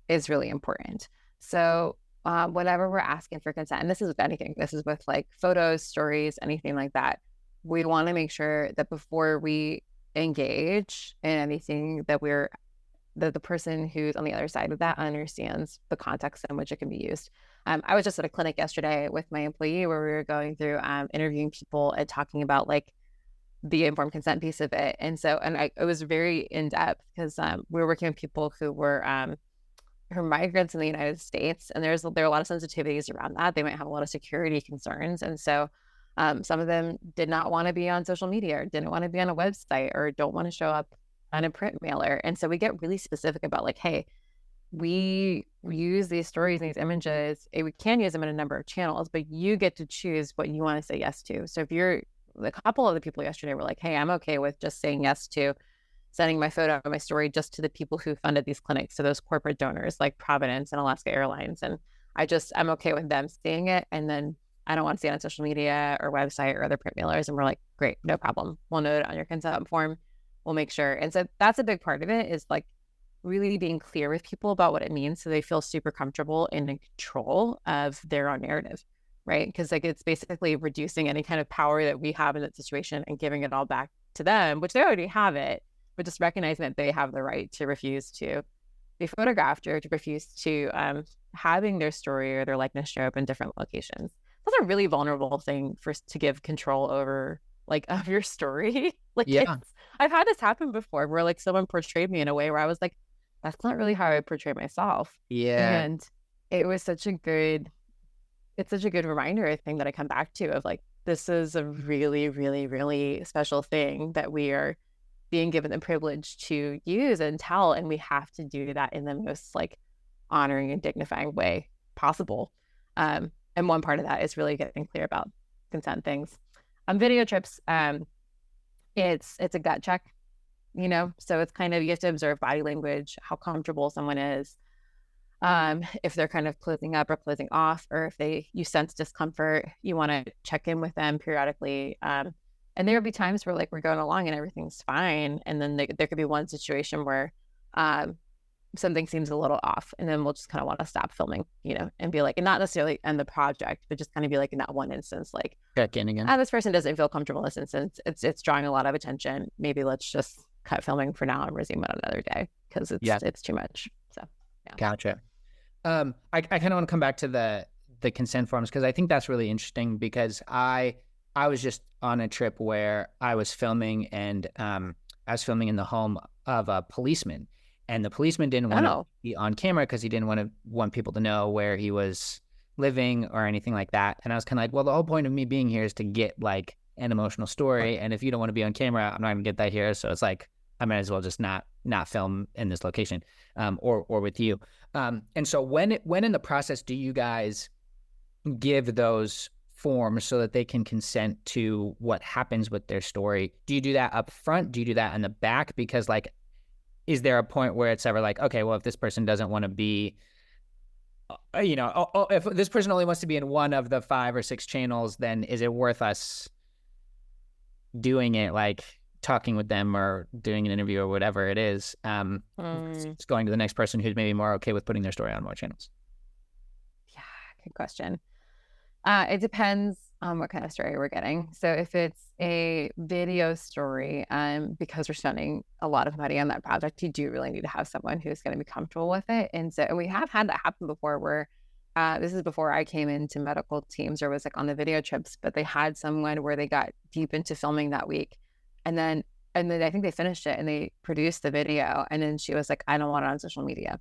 is really important. So whenever we're asking for consent, and this is with anything, this is with like photos, stories, anything like that, we want to make sure that before we engage in anything that the person who's on the other side of that understands the context in which it can be used. I was just at a clinic yesterday with my employee where we were going through interviewing people and talking about like the informed consent piece of it. And so, it was very in depth because we were working with people who were migrants in the United States, and there are a lot of sensitivities around that. They might have a lot of security concerns, and so some of them did not want to be on social media, or didn't want to be on a website, or don't want to show up on a print mailer. And so we get really specific about like, hey, we use these stories and these images. We can use them in a number of channels, but you get to choose what you want to say yes to. So if a couple of the people yesterday were like, hey, I'm okay with just saying yes to sending my photo and my story just to the people who funded these clinics, so those corporate donors like Providence and Alaska Airlines. And I'm okay with them seeing it. And then I don't want to see it on social media or website or other print mailers. And we're like, great, no problem. We'll note it on your consent form. We'll make sure. And so that's a big part of it, is like really being clear with people about what it means, so they feel super comfortable and in control of their own narrative, right? Because like it's basically reducing any kind of power that we have in that situation and giving it all back to them, which they already have it, but just recognizing that they have the right to refuse to be photographed or to refuse to having their story or their likeness show up in different locations. That's a really vulnerable thing to give control over, like, of your story. Like, Yeah. I've had this happen before where like someone portrayed me in a way where I was like, that's not really how I portray myself. Yeah. And it was such a good reminder, I think, that I come back to, of like, this is a really, really, really special thing that we are being given the privilege to use and tell, and we have to do that in the most like honoring and dignifying way possible. And one part of that is really getting clear about consent things. On video trips, it's a gut check, so it's kind of, you have to observe body language, how comfortable someone is, if they're kind of closing up or closing off, or if you sense discomfort, you want to check in with them periodically. And there will be times where like we're going along and everything's fine, and then there could be one situation where something seems a little off, and then we'll just kind of want to stop filming, and be like, and not necessarily end the project, but just kind of be like, in that one instance, like, Check in again. this person doesn't feel comfortable in this instance. It's drawing a lot of attention. Maybe let's just cut filming for now and resume it another day, because it's too much. So yeah. Gotcha. I kind of want to come back to the consent forms, because I think that's really interesting, because I was just on a trip where I was filming, and I was filming in the home of a policeman, and the policeman didn't want to be on camera because he didn't want people to know where he was living or anything like that. And I was kind of like, well, the whole point of me being here is to get like an emotional story, and if you don't want to be on camera, I'm not gonna get that here. So it's like, I might as well just not film in this location, or with you. And so when in the process do you guys give those forms so that they can consent to what happens with their story? Do you do that up front? Do you do that in the back? Because like, is there a point where it's ever like, okay, well, if this person doesn't want to be, if this person only wants to be in one of the 5 or 6 channels, then is it worth us doing it, like talking with them or doing an interview or whatever it is, it's going to the next person who's maybe more okay with putting their story on more channels? Yeah, good question. It depends on what kind of story we're getting. So if it's a video story, because we're spending a lot of money on that project, you do really need to have someone who's going to be comfortable with it. And we have had that happen before, where this is before I came into medical teams, or was like on the video trips, but they had someone where they got deep into filming that week. And then I think they finished it and they produced the video. And then she was like, I don't want it on social media.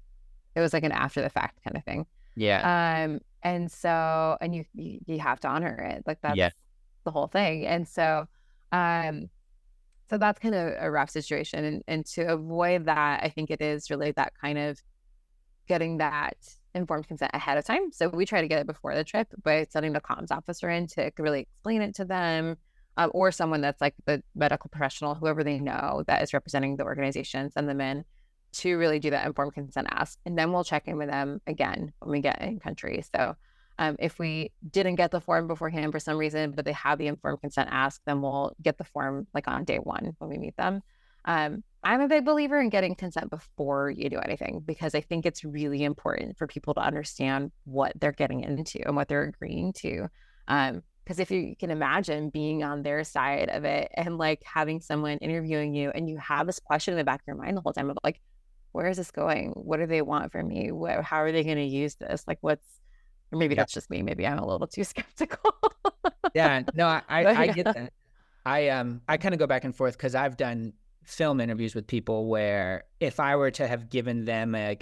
It was like an after the fact kind of thing. Yeah. And so, and you have to honor it. Like that's the whole thing. And so, so that's kind of a rough situation. And to avoid that, I think it is really that kind of getting that informed consent ahead of time. So we try to get it before the trip by sending the comms officer in to really explain it to them, or someone that's like the medical professional, whoever they know that is representing the organization, send them in to really do that informed consent ask. And then we'll check in with them again when we get in country. So if we didn't get the form beforehand for some reason, but they have the informed consent ask, then we'll get the form like on day one when we meet them. I'm a big believer in getting consent before you do anything, because I think it's really important for people to understand what they're getting into and what they're agreeing to. Because if you can imagine being on their side of it and like having someone interviewing you and you have this question in the back of your mind the whole time of like, where is this going? What do they want from me? How are they going to use this? Like or maybe that's just me. Maybe I'm a little too skeptical. Yeah, no, I Yeah. get that. I kind of go back and forth because I've done film interviews with people where if I were to have given them a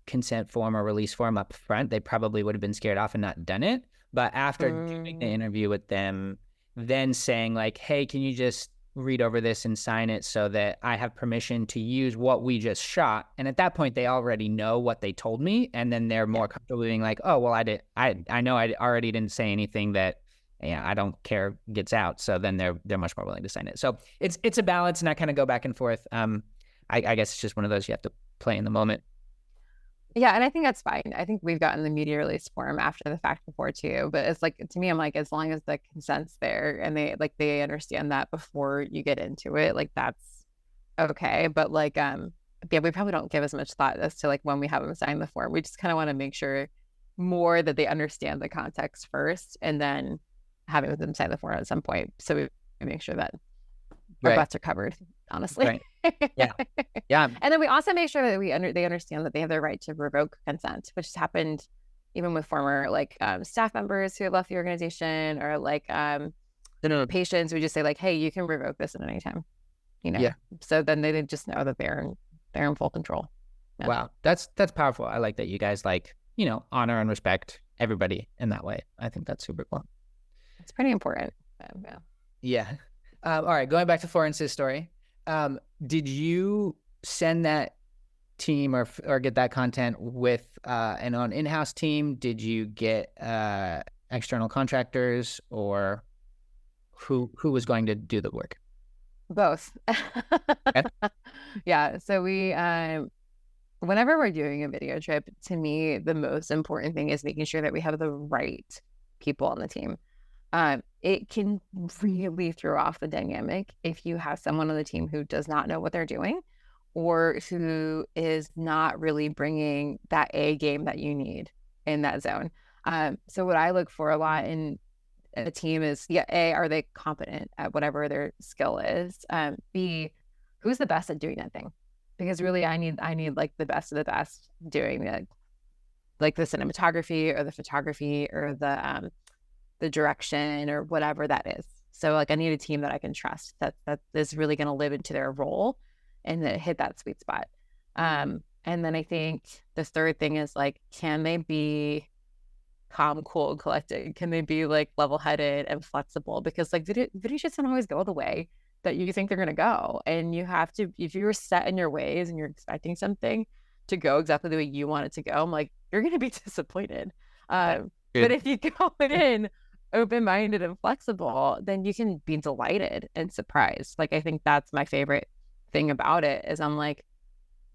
consent form or release form up front, they probably would have been scared off and not done it. But after doing the interview with them, then saying like, hey, can you just read over this and sign it so that I have permission to use what we just shot? And at that point, they already know what they told me. And then they're more comfortable being like, oh, well, I know I already didn't say anything that I don't care gets out. So then they're much more willing to sign it. So it's a balance, and I kind of go back and forth. I guess it's just one of those you have to play in the moment. Yeah, and I think that's fine. I think we've gotten the media release form after the fact before too. But it's like, to me, I'm like, as long as the consent's there and they understand that before you get into it, like that's okay. But like yeah, we probably don't give as much thought as to like when we have them sign the form. We just kind of want to make sure more that they understand the context first, and then having them sign the form at some point. So we make sure that our butts are covered, honestly. Right. Yeah. Yeah. And then we also make sure that they understand that they have the right to revoke consent, which has happened even with former like staff members who have left the organization, or like patients. We just say like, hey, you can revoke this at any time, Yeah. So then they just know that they're in full control. Yeah. Wow. That's powerful. I like that you guys like, honor and respect everybody in that way. I think that's super cool. It's pretty important. Yeah. All right. Going back to Florence's story. Did you send that team or get that content with an in-house team? Did you get external contractors, or who was going to do the work? Both. Okay. Yeah. So we whenever we're doing a video trip, to me, the most important thing is making sure that we have the right people on the team. It can really throw off the dynamic if you have someone on the team who does not know what they're doing, or who is not really bringing that A game that you need in that zone. So what I look for a lot in a team is, A, are they competent at whatever their skill is? B, who's the best at doing that thing? Because really, I need like the best of the best doing it, like the cinematography or the photography or the direction or whatever that is. So like I need a team that I can trust that is really going to live into their role and that hit that sweet spot. And then I think the third thing is like, can they be calm, cool, and collected? Can they be like level-headed and flexible? Because like video shoots don't always go the way that you think they're going to go. And you have to, if you're set in your ways and you're expecting something to go exactly the way you want it to go, I'm like, you're going to be disappointed. But if you go in open-minded and flexible, then you can be delighted and surprised. Like, I think that's my favorite thing about it is I'm like,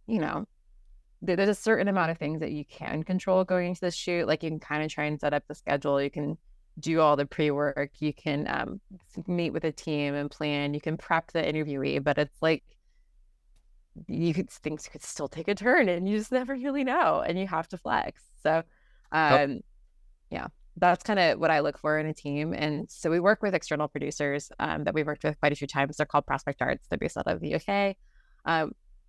there's a certain amount of things that you can control going into the shoot. Like you can kind of try and set up the schedule. You can do all the pre-work. You can meet with a team and plan. You can prep the interviewee, but it's like things could still take a turn and you just never really know, and you have to flex. So yeah, that's kind of what I look for in a team. And so we work with external producers that we've worked with quite a few times. They're called Prospect Arts. They're based out of the UK.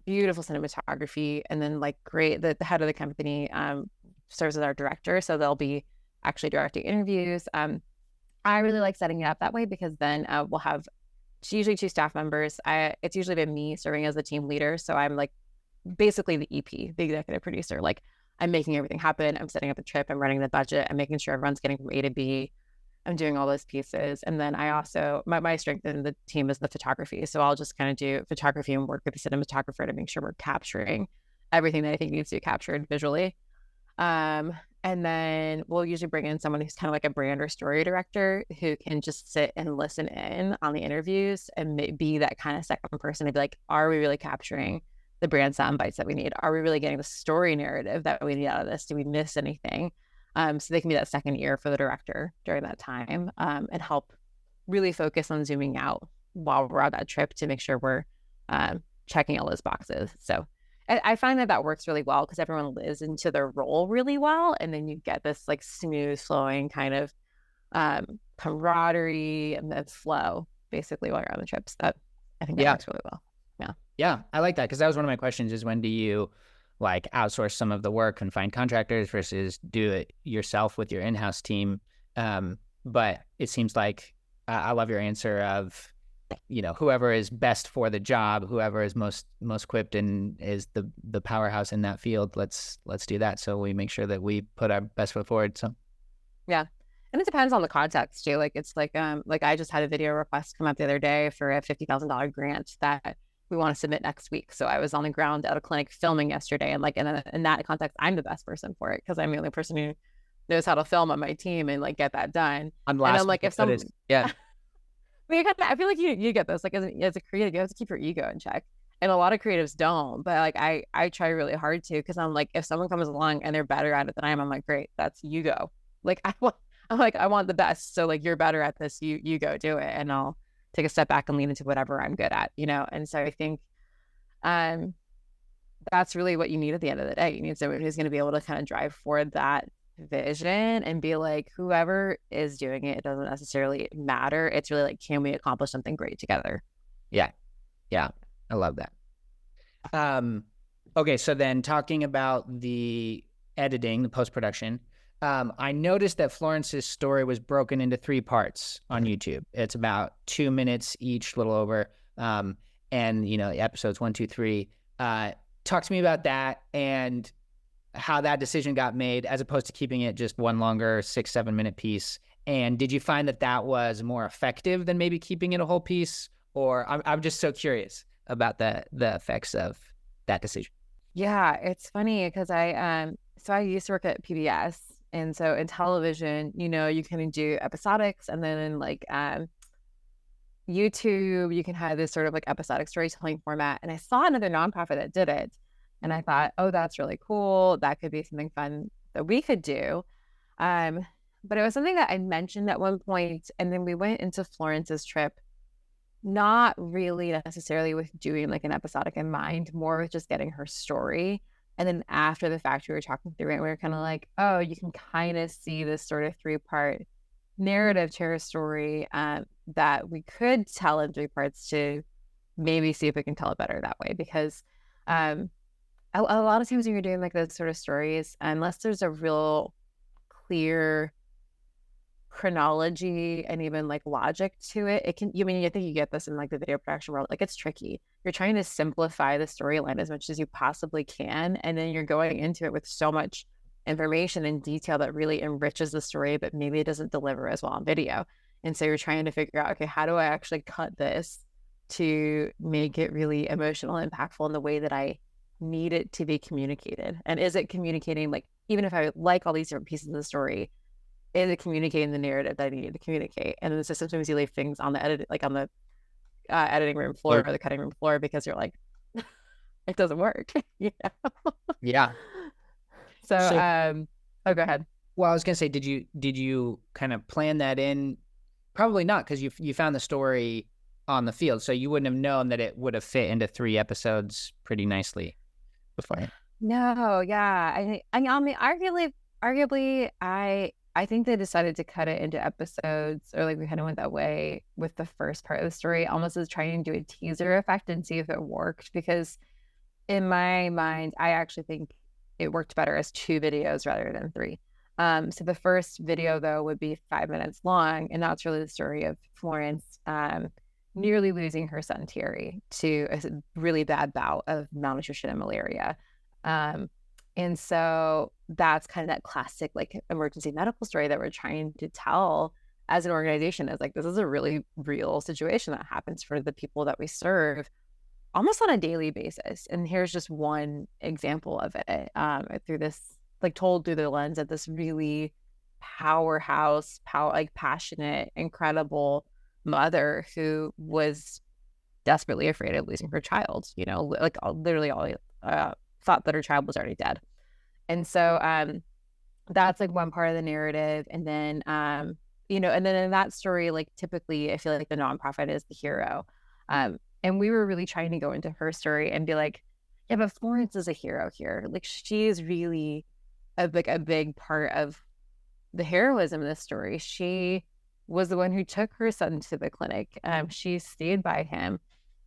Beautiful cinematography. And then like great, the head of the company serves as our director. So they'll be actually directing interviews. I really like setting it up that way because then we'll have usually 2 staff members. It's usually been me serving as the team leader. So I'm like basically the EP, the executive producer. Like I'm making everything happen. I'm setting up the trip. I'm running the budget. I'm making sure everyone's getting from A to B. I'm doing all those pieces. And then I also, my strength in the team is the photography. So I'll just kind of do photography and work with the cinematographer to make sure we're capturing everything that I think needs to be captured visually. And then we'll usually bring in someone who's kind of like a brand or story director who can just sit and listen in on the interviews and be that kind of second person to be like, are we really capturing the brand sound bites that we need? Are we really getting the story narrative that we need out of this? Do we miss anything? So they can be that second ear for the director during that time, and help really focus on zooming out while we're on that trip to make sure we're checking all those boxes. So I find that works really well because everyone lives into their role really well. And then you get this like smooth flowing kind of camaraderie and the flow basically while you're on the trips. That I think that works really well. Yeah. Yeah. I like that because that was one of my questions is when do you like outsource some of the work and find contractors versus do it yourself with your in-house team? But it seems like I love your answer of, whoever is best for the job, whoever is most equipped and is the powerhouse in that field, let's do that. So we make sure that we put our best foot forward. So yeah. And it depends on the context too. Like it's like I just had a video request come up the other day for a $50,000 grant that we want to submit next week. So I was on the ground at a clinic filming yesterday, and like in that context, I'm the best person for it because I'm the only person who knows how to film on my team and like get that done. And I'm like, if someone, yeah. I feel like you get this, like as a creative, you have to keep your ego in check. And a lot of creatives don't, but like I try really hard to, because I'm like, if someone comes along and they're better at it than I am, I'm like, great, that's you go. Like I want the best. So like, you're better at this, you go do it. And I'll take a step back and lean into whatever I'm good at, And so I think that's really what you need at the end of the day. You need someone who's going to be able to kind of drive forward that vision and be like, whoever is doing it, it doesn't necessarily matter. It's really like, can we accomplish something great together? Yeah. I love that. Okay. So then talking about the editing, the post-production, I noticed that Florence's story was broken into 3 parts on YouTube. It's about 2 minutes each, a little over. And episodes 1, 2, 3, talk to me about that and how that decision got made as opposed to keeping it just one longer 6-7 minute piece. And did you find that was more effective than maybe keeping it a whole piece? Or I'm just so curious about the effects of that decision. Yeah, it's funny because I used to work at PBS, and so in television, you can do episodics, and then in like YouTube, you can have this sort of like episodic storytelling format. And I saw another nonprofit that did it, and I thought, oh, that's really cool. That could be something fun that we could do. But it was something that I mentioned at one point, and then we went into Florence's trip, not really necessarily with doing like an episodic in mind, more with just getting her story. And then after the fact, we were talking through it, and we were kind of like, oh, you can kind of see this sort of 3-part narrative to her story that we could tell in 3 parts to maybe see if we can tell it better that way. Because a lot of times when you're doing like those sort of stories, unless there's a real clear chronology and even like logic to it, I think you get this in like the video production world, like it's tricky. You're trying to simplify the storyline as much as you possibly can, and then you're going into it with so much information and detail that really enriches the story, but maybe it doesn't deliver as well on video. And so you're trying to figure out, okay, how do I actually cut this to make it really emotional and impactful in the way that I need it to be communicated? And is it communicating, like, even if I like all these different pieces of the story, is it communicating the narrative that I needed to communicate? And then sometimes you leave things on the editing room floor or the cutting room floor because you're like, it doesn't work. Yeah. So go ahead. Well, I was gonna say, did you kind of plan that in? Probably not, because you found the story on the field, so you wouldn't have known that it would have fit into 3 episodes pretty nicely before. No, yeah, I mean, arguably, I think they decided to cut it into episodes, or like we kind of went that way with the first part of the story, almost as trying to do a teaser effect and see if it worked. Because in my mind, I actually think it worked better as 2 videos rather than 3. So the first video, though, would be 5 minutes long, and that's really the story of Florence nearly losing her son Terry to a really bad bout of malnutrition and malaria. And so that's kind of that classic like emergency medical story that we're trying to tell as an organization, is like, this is a really real situation that happens for the people that we serve. almost on a daily basis. And here's just one example of it, through this, like, told through the lens of this really powerhouse, like passionate, incredible mother who was desperately afraid of losing her child, like literally all thought that her child was already dead. And so that's like one part of the narrative. And then and then in that story, like typically I feel like the nonprofit is the hero. And we were really trying to go into her story and be like, yeah, but Florence is a hero here. Like, she is really a big part of the heroism of this story. She was the one who took her son to the clinic. She stayed by him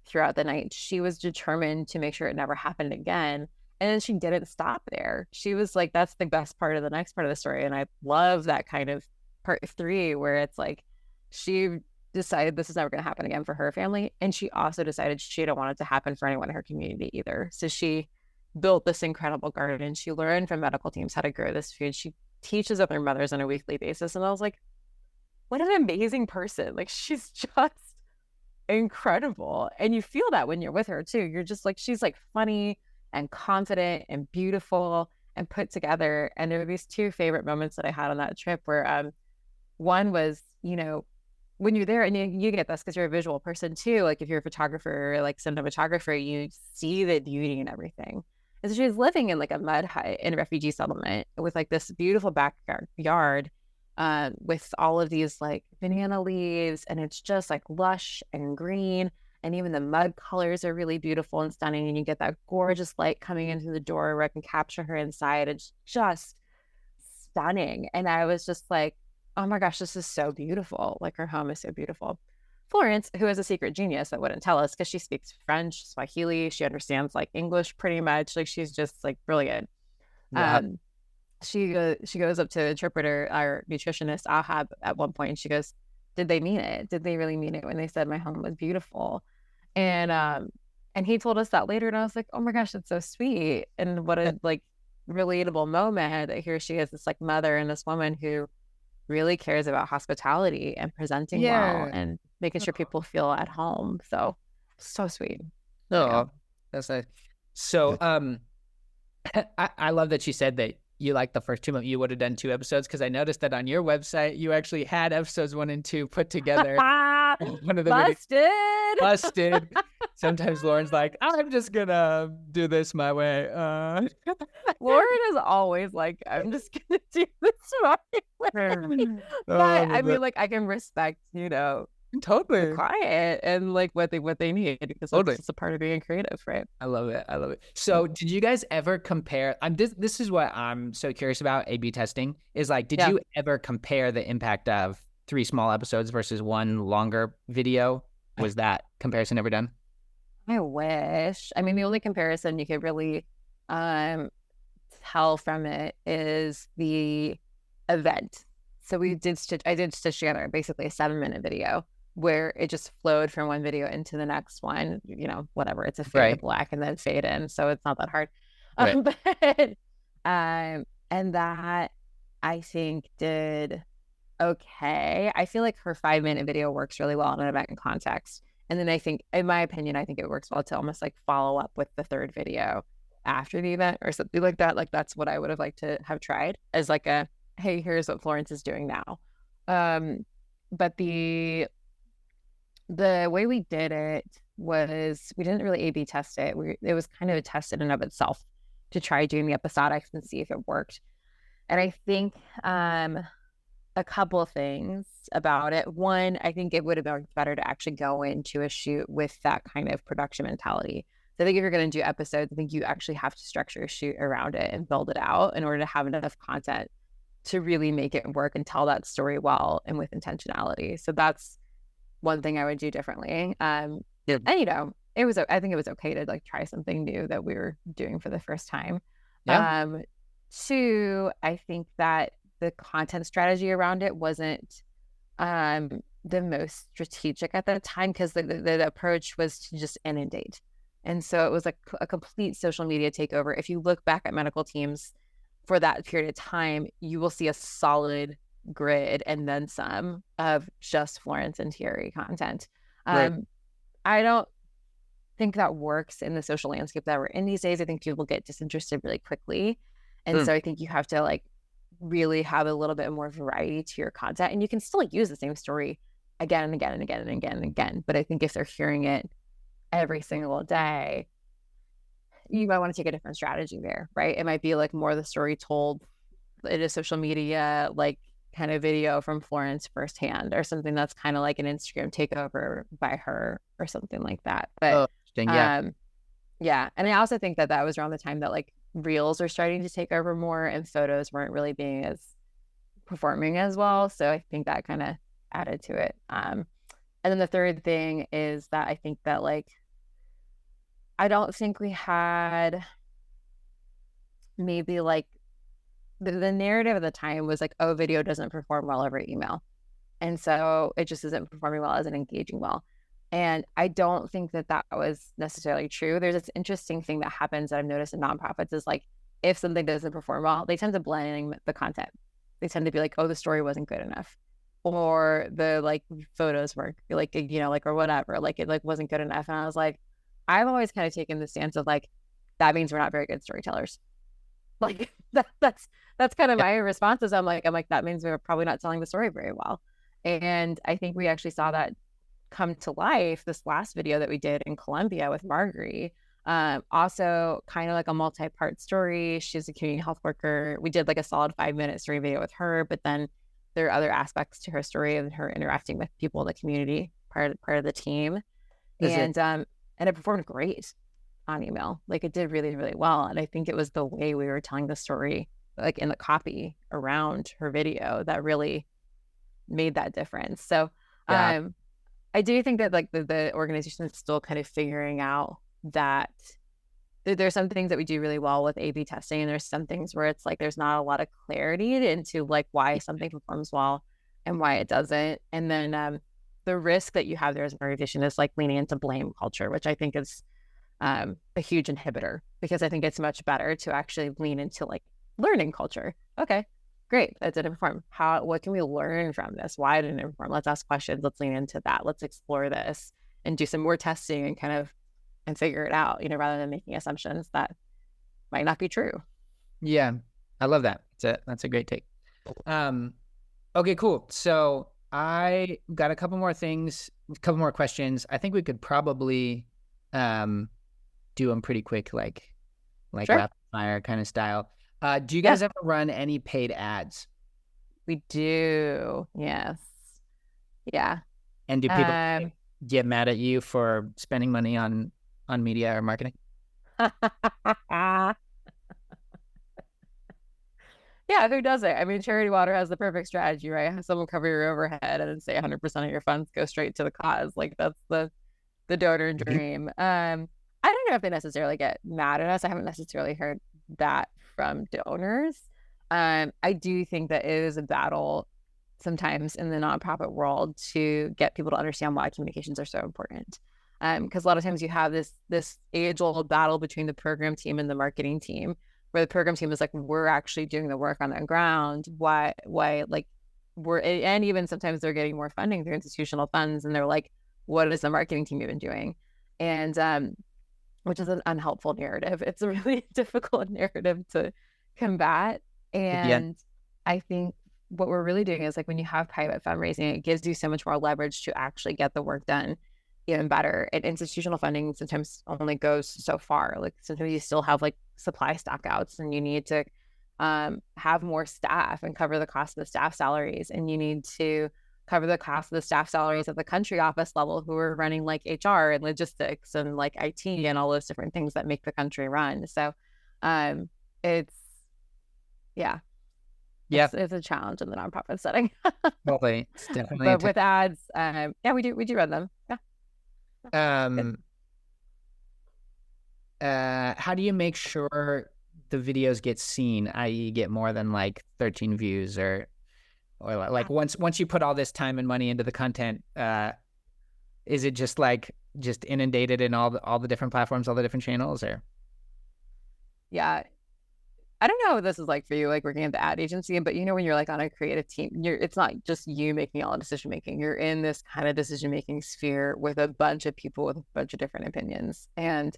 throughout the night. She was determined to make sure it never happened again. And then she didn't stop there. She was like, that's the best part of the next part of the story. And I love that kind of part 3, where it's like, she decided this is never going to happen again for her family. And she also decided she didn't want it to happen for anyone in her community either. So she built this incredible garden. She learned from medical teams how to grow this food. She teaches other mothers on a weekly basis. And I was like, what an amazing person. Like, she's just incredible. And you feel that when you're with her too. You're just like, she's like funny and confident and beautiful and put together. And there were these 2 favorite moments that I had on that trip where one was, when you're there, and you get this because you're a visual person too. Like, if you're a photographer or like cinematographer, you see the beauty and everything. And so she was living in like a mud hut in a refugee settlement with like this beautiful backyard with all of these like banana leaves, and it's just like lush and green. And even the mud colors are really beautiful and stunning. And you get that gorgeous light coming into the door where I can capture her inside. It's just stunning. And I was just like, oh my gosh, this is so beautiful. Like, her home is so beautiful. Florence, who is a secret genius that wouldn't tell us because she speaks French, Swahili, she understands like English pretty much. Like, she's just like brilliant. Yeah. She goes up to the interpreter, our nutritionist, Ahab, at one point, and she goes, did they mean it? Did they really mean it when they said my home was beautiful? And he told us that later, and I was like, oh my gosh, that's so sweet. And what a like relatable moment that here she is, this like mother and this woman who really cares about hospitality and presenting well and making sure people feel at home. So sweet. Oh, that's nice. So I love that you said that you like the first 2 months. You would have done 2 episodes, because I noticed that on your website you actually had episodes 1 and 2 put together. One of the busted. Sometimes Lauren's like, I'm just gonna do this my way. Lauren is always like, I'm just gonna do this my way. But I mean, like, I can respect, totally the client and like what they need, because that's just a part of being creative, right? I love it. So did you guys ever compare? This is what I'm so curious about A/B testing is like, did you ever compare the impact of 3 small episodes versus 1 longer video? Was that comparison ever done? I wish. I mean, the only comparison you could really tell from it is the event. So I did stitch together basically a 7-minute video where it just flowed from one video into the next one, whatever. It's a fade to black and then fade in. So it's not that hard. And that I think did okay. I feel like her 5-minute video works really well in an event context. And then I think, in my opinion, I think it works well to almost like follow up with the 3rd video after the event or something like that. Like, that's what I would have liked to have tried as like a, hey, here's what Florence is doing now. But the way we did it was we didn't really A/B test it. It was kind of a test in and of itself to try doing the episodics and see if it worked. And I think a couple of things about it. One, I think it would have been better to actually go into a shoot with that kind of production mentality. So I think if you're going to do episodes, I think you actually have to structure a shoot around it and build it out in order to have enough content to really make it work and tell that story well and with intentionality. So that's one thing I would do differently. And I think it was okay to like try something new that we were doing for the first time. Two, I think that the content strategy around it wasn't the most strategic at that time, because the approach was to just inundate. And so it was like a complete social media takeover. If you look back at medical teams for that period of time, you will see a solid grid and then some of just Florence and Thierry content. I don't think that works in the social landscape that we're in these days. I think people get disinterested really quickly. And so I think you have to like really have a little bit more variety to your content. And you can still use the same story again and again and again and again and again. But I think if they're hearing it every single day, you might want to take a different strategy there, right? It might be like more the story told in a social media, like kind of video from Florence firsthand, or something that's kind of like an Instagram takeover by her or something like that. But yeah. And I also think that that was around the time that like reels are starting to take over more and photos weren't really being as performing as well. So I think that kind of added to it. And then the third thing is that I think that like, I don't think we had maybe like the narrative at the time was like, oh, video doesn't perform well over email. And so it just isn't performing well, isn't engaging well. And I don't think that that was necessarily true. There's this interesting thing that happens that I've noticed in nonprofits is like, if something doesn't perform well, they tend to blend in the content. They tend to be like, oh, the story wasn't good enough. Or the like photos weren't like, you know, like, or whatever, like it like wasn't good enough. And I was like, I've always kind of taken the stance of like, that means we're not very good storytellers. Like that's kind of my response is I'm like, that means we're probably not telling the story very well. And I think we actually saw that come to life this last video that we did in Colombia with Marguerite. Also kind of like a multi-part story. She's a community health worker. We did like a solid 5-minute story video with her, but then there are other aspects to her story of her interacting with people in the community, part of the team. And it performed great on email. Like it did really, really well. And I think it was the way we were telling the story, like in the copy around her video, that really made that difference. So I do think that like the organization is still kind of figuring out that there's some things that we do really well with A/B testing, and there's some things where it's like there's not a lot of clarity into like why something performs well and why it doesn't. And then the risk that you have there as an organization is like leaning into blame culture, which I think is a huge inhibitor, because I think it's much better to actually lean into like learning culture. Okay, great, that didn't perform. What can we learn from this? Why didn't it perform? Let's ask questions. Let's lean into that. Let's explore this and do some more testing and figure it out, you know, rather than making assumptions that might not be true. Yeah, I love that. That's a great take. Okay, cool. So I got a couple more questions. I think we could probably do them pretty quick, like sure, rapid fire kind of style. Do you guys ever run any paid ads? We do. Yes. Yeah. And do people get mad at you for spending money on media or marketing? Yeah, who doesn't? I mean, Charity Water has the perfect strategy, right? Have someone cover your overhead and then say 100% of your funds go straight to the cause. Like that's the donor dream. I don't know if they necessarily get mad at us. I haven't necessarily heard that from donors. I do think that it is a battle sometimes in the nonprofit world to get people to understand why communications are so important. Because a lot of times you have this age-old battle between the program team and the marketing team, where the program team is like, we're actually doing the work on the ground. Why like and even sometimes they're getting more funding through institutional funds, and they're like, what is the marketing team even doing? And which is an unhelpful narrative. It's a really difficult narrative to combat. And I think what we're really doing is like, when you have private fundraising, it gives you so much more leverage to actually get the work done even better. And institutional funding sometimes only goes so far. Like sometimes you still have like supply stockouts, and you need to have more staff and cover the cost of the staff salaries. And you need to cover the cost of the staff salaries at the country office level, who are running like HR and logistics and like IT and all those different things that make the country run. So it's a challenge in the nonprofit setting. Totally. It's definitely but with ads, we do run them. How do you make sure the videos get seen, i.e. get more than like 13 views, or like once you put all this time and money into the content, is it just inundated in all the different platforms, all the different channels? Or I don't know what this is like for you, like working at the ad agency, but when you're like on a creative team, it's not just you making all the decision making. You're in this kind of decision making sphere with a bunch of people with a bunch of different opinions. Um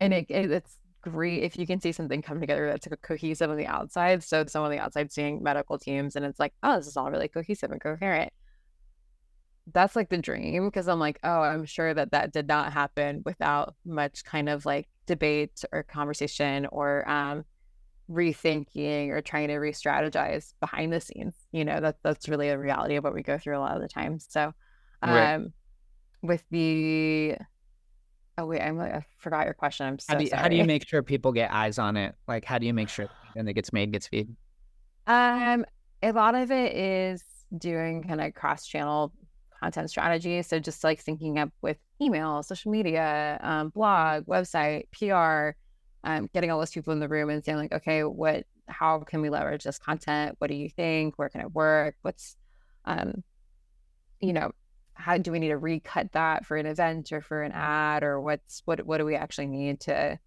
it's great if you can see something come together that's cohesive on the outside. So someone on the outside seeing medical teams and it's like, oh, this is all really cohesive and coherent. That's like the dream, because I'm like, oh, I'm sure that did not happen without much kind of like debate or conversation or rethinking or trying to re-strategize behind the scenes. That's really a reality of what we go through a lot of the time. So Right. with the oh wait, I forgot your question. I'm so How do sorry. you make sure people get eyes on it? Like, how do you make sure when it gets made gets viewed? A lot of it is doing kind of cross-channel content strategy. So just like syncing up with email, social media, blog, website, PR, getting all those people in the room and saying like, okay, how can we leverage this content? What do you think? Where can it work? What's, you know, how do we need to recut that for an event or for an ad, or what do we actually need to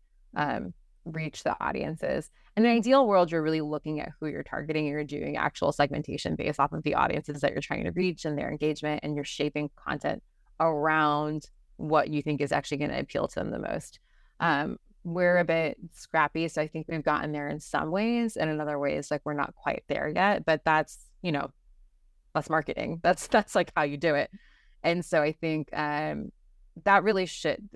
reach the audiences? In an ideal world, you're really looking at who you're targeting. You're doing actual segmentation based off of the audiences that you're trying to reach and their engagement, and you're shaping content around what you think is actually going to appeal to them the most. We're a bit scrappy, so I think we've gotten there in some ways, and in other ways, like we're not quite there yet. But that's marketing. That's like how you do it. And so I think that really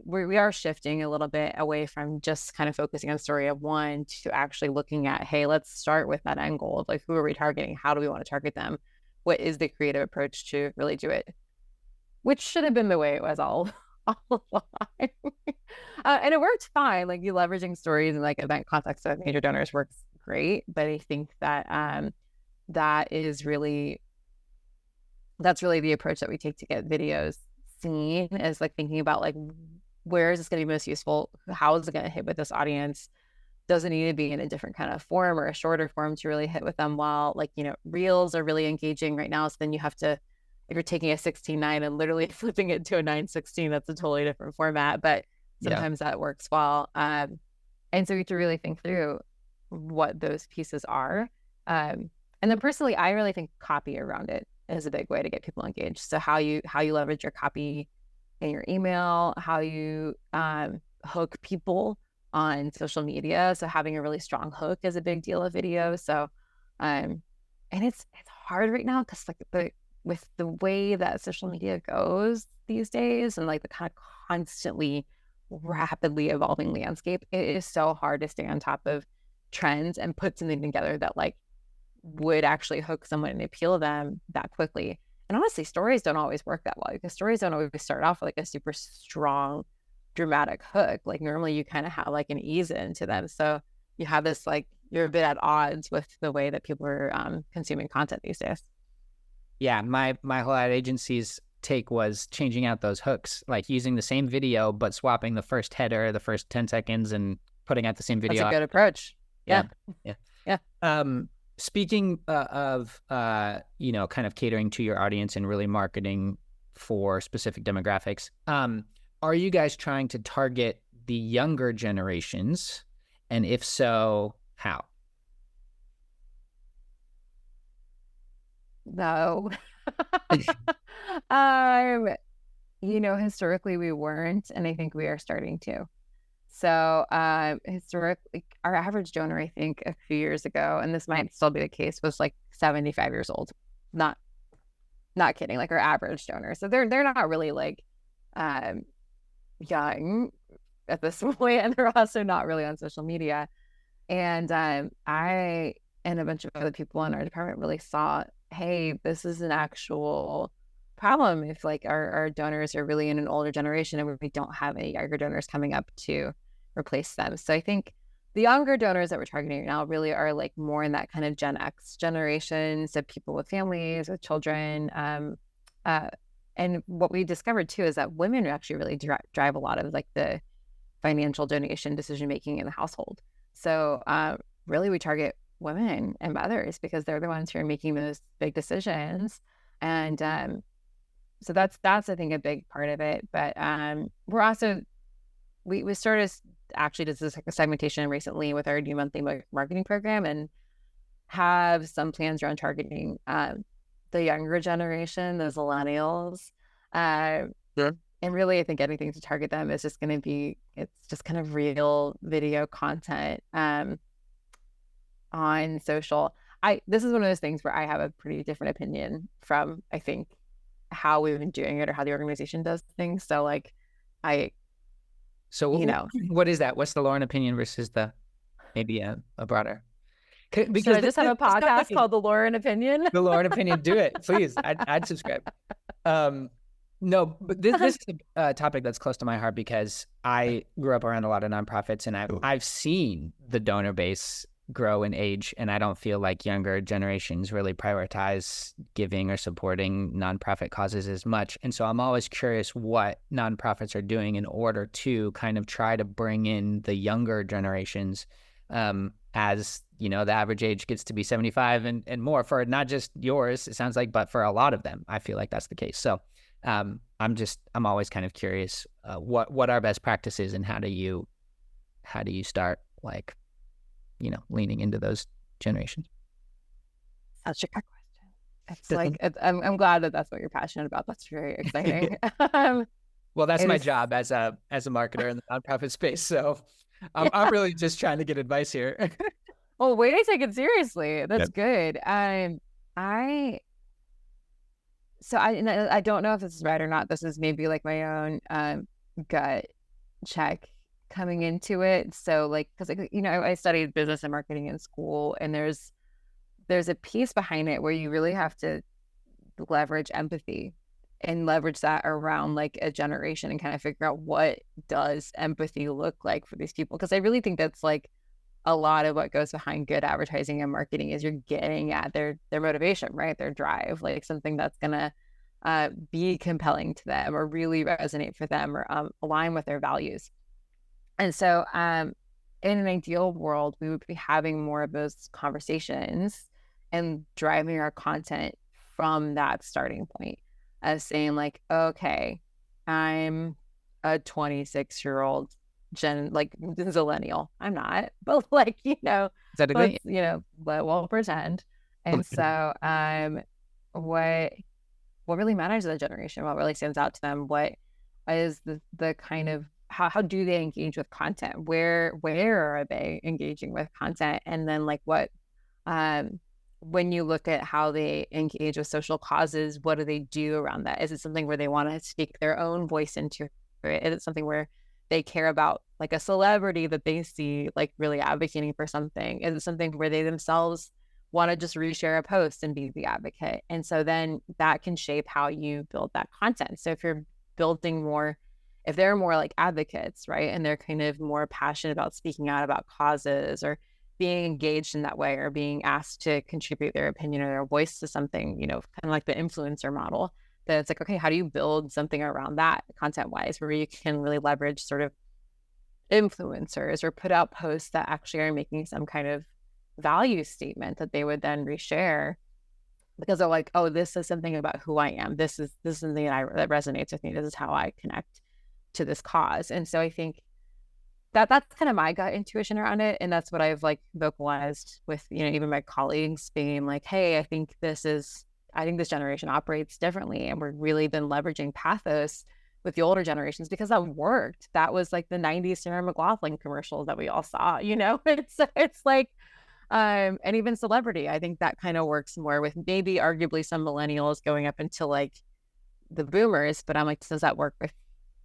we are shifting a little bit away from just kind of focusing on the story of one to actually looking at, hey, let's start with that end goal of like, who are we targeting? How do we want to target them? What is the creative approach to really do it? Which should have been the way it was all along. And it worked fine. Like, you leveraging stories and like event context of major donors works great. But I think that that's really the approach that we take to get videos seen, is like thinking about like, where is this going to be most useful? How is it going to hit with this audience? Does it need to be in a different kind of form or a shorter form to really hit with them? While like, reels are really engaging right now. So then you have to, if you're taking a 16:9 and literally flipping it to a 9:16, that's a totally different format, but sometimes that works well. And so you have to really think through what those pieces are. And then personally, I really think copy around it is a big way to get people engaged. So how you leverage your copy in your email, how you hook people on social media. So having a really strong hook is a big deal of video. So and it's hard right now because like with the way that social media goes these days and like the kind of constantly rapidly evolving landscape, it is so hard to stay on top of trends and put something together that like would actually hook someone and appeal to them that quickly. And honestly, stories don't always work that well, because stories don't always start off with like a super strong dramatic hook. Like normally you kind of have like an ease into them. So you have this like, you're a bit at odds with the way that people are consuming content these days. Yeah, my whole ad agency's take was changing out those hooks, like using the same video but swapping the first header, the first 10 seconds, and putting out the same video. That's a good approach. Yeah. Speaking of kind of catering to your audience and really marketing for specific demographics, are you guys trying to target the younger generations? And if so, how? No. Historically we weren't, and I think we are starting to. So historically, our average donor, I think a few years ago, and this might still be the case, was like 75 years old. Not kidding, like our average donor. So they're not really like young at this point, and they're also not really on social media. And I and a bunch of other people in our department really saw, hey, this is an actual problem if like our donors are really in an older generation and we don't have any younger donors coming up to replace them. So I think the younger donors that we're targeting now really are like more in that kind of Gen X generation, so people with families, with children. And what we discovered too is that women actually really drive a lot of like the financial donation decision making in the household. So really we target women and mothers because they're the ones who are making those big decisions. And so that's I think a big part of it. But we're also we started actually did this segmentation recently with our new monthly marketing program, and have some plans around targeting the younger generation, those millennials. Sure. And really, I think anything to target them is just going to be, it's just kind of real video content on social. This is one of those things where I have a pretty different opinion from, I think, how we've been doing it or how the organization does things. So like, So, you know, what is that? What's the Lauren opinion versus maybe a broader? Because I just have a podcast called The Lauren Opinion. The Lauren Opinion, do it, please. I'd subscribe. No, but this is a topic that's close to my heart because I grew up around a lot of nonprofits, and I've seen the donor base grow in age, and I don't feel like younger generations really prioritize giving or supporting nonprofit causes as much. And so I'm always curious what nonprofits are doing in order to kind of try to bring in the younger generations, as you know, the average age gets to be 75 and more, for not just yours, it sounds like, but for a lot of them. I feel like that's the case. So I'm always kind of curious what our best practices, and how do you start, like, you know, leaning into those generations? Such a good question. It's like, I'm glad that that's what you're passionate about. That's very exciting. Well, that's my job as a marketer in the nonprofit space. So I'm really just trying to get advice here. Well, way to take it seriously. That's good. I don't know if this is right or not. This is maybe like my own gut check coming into it. So like, because, you know, I studied business and marketing in school, and there's a piece behind it where you really have to leverage empathy and leverage that around like a generation and kind of figure out what does empathy look like for these people. Because I really think that's like a lot of what goes behind good advertising and marketing is you're getting at their motivation, right? Their drive, like something that's gonna be compelling to them or really resonate for them or align with their values. And so in an ideal world, we would be having more of those conversations and driving our content from that starting point of saying like, okay, I'm a 26-year-old zillennial. I'm not, but like, you know, is that a good? You know, we'll pretend. And so what really matters to the generation, what really stands out to them, what is the kind of how do they engage with content? Where are they engaging with content? And then like what when you look at how they engage with social causes, what do they do around that? Is it something where they want to speak their own voice into it? Is it something where they care about like a celebrity that they see like really advocating for something? Is it something where they themselves want to just reshare a post and be the advocate? And so then that can shape how you build that content. So if you're building more, if they're more like advocates, right, and they're kind of more passionate about speaking out about causes or being engaged in that way or being asked to contribute their opinion or their voice to something, you know, kind of like the influencer model, then it's like, okay, how do you build something around that content-wise where you can really leverage sort of influencers or put out posts that actually are making some kind of value statement that they would then reshare because they're like, oh, this is something about who I am. This is something that resonates with me. This is how I connect to this cause. And so I think that's kind of my gut intuition around it. And that's what I've like vocalized with, you know, even my colleagues being like, hey, I think this generation operates differently. And we've really been leveraging pathos with the older generations because that worked. That was like the 90s Sarah McLachlan commercials that we all saw, you know? It's like, and even celebrity, I think that kind of works more with maybe arguably some millennials going up into like the boomers, but I'm like, does that work with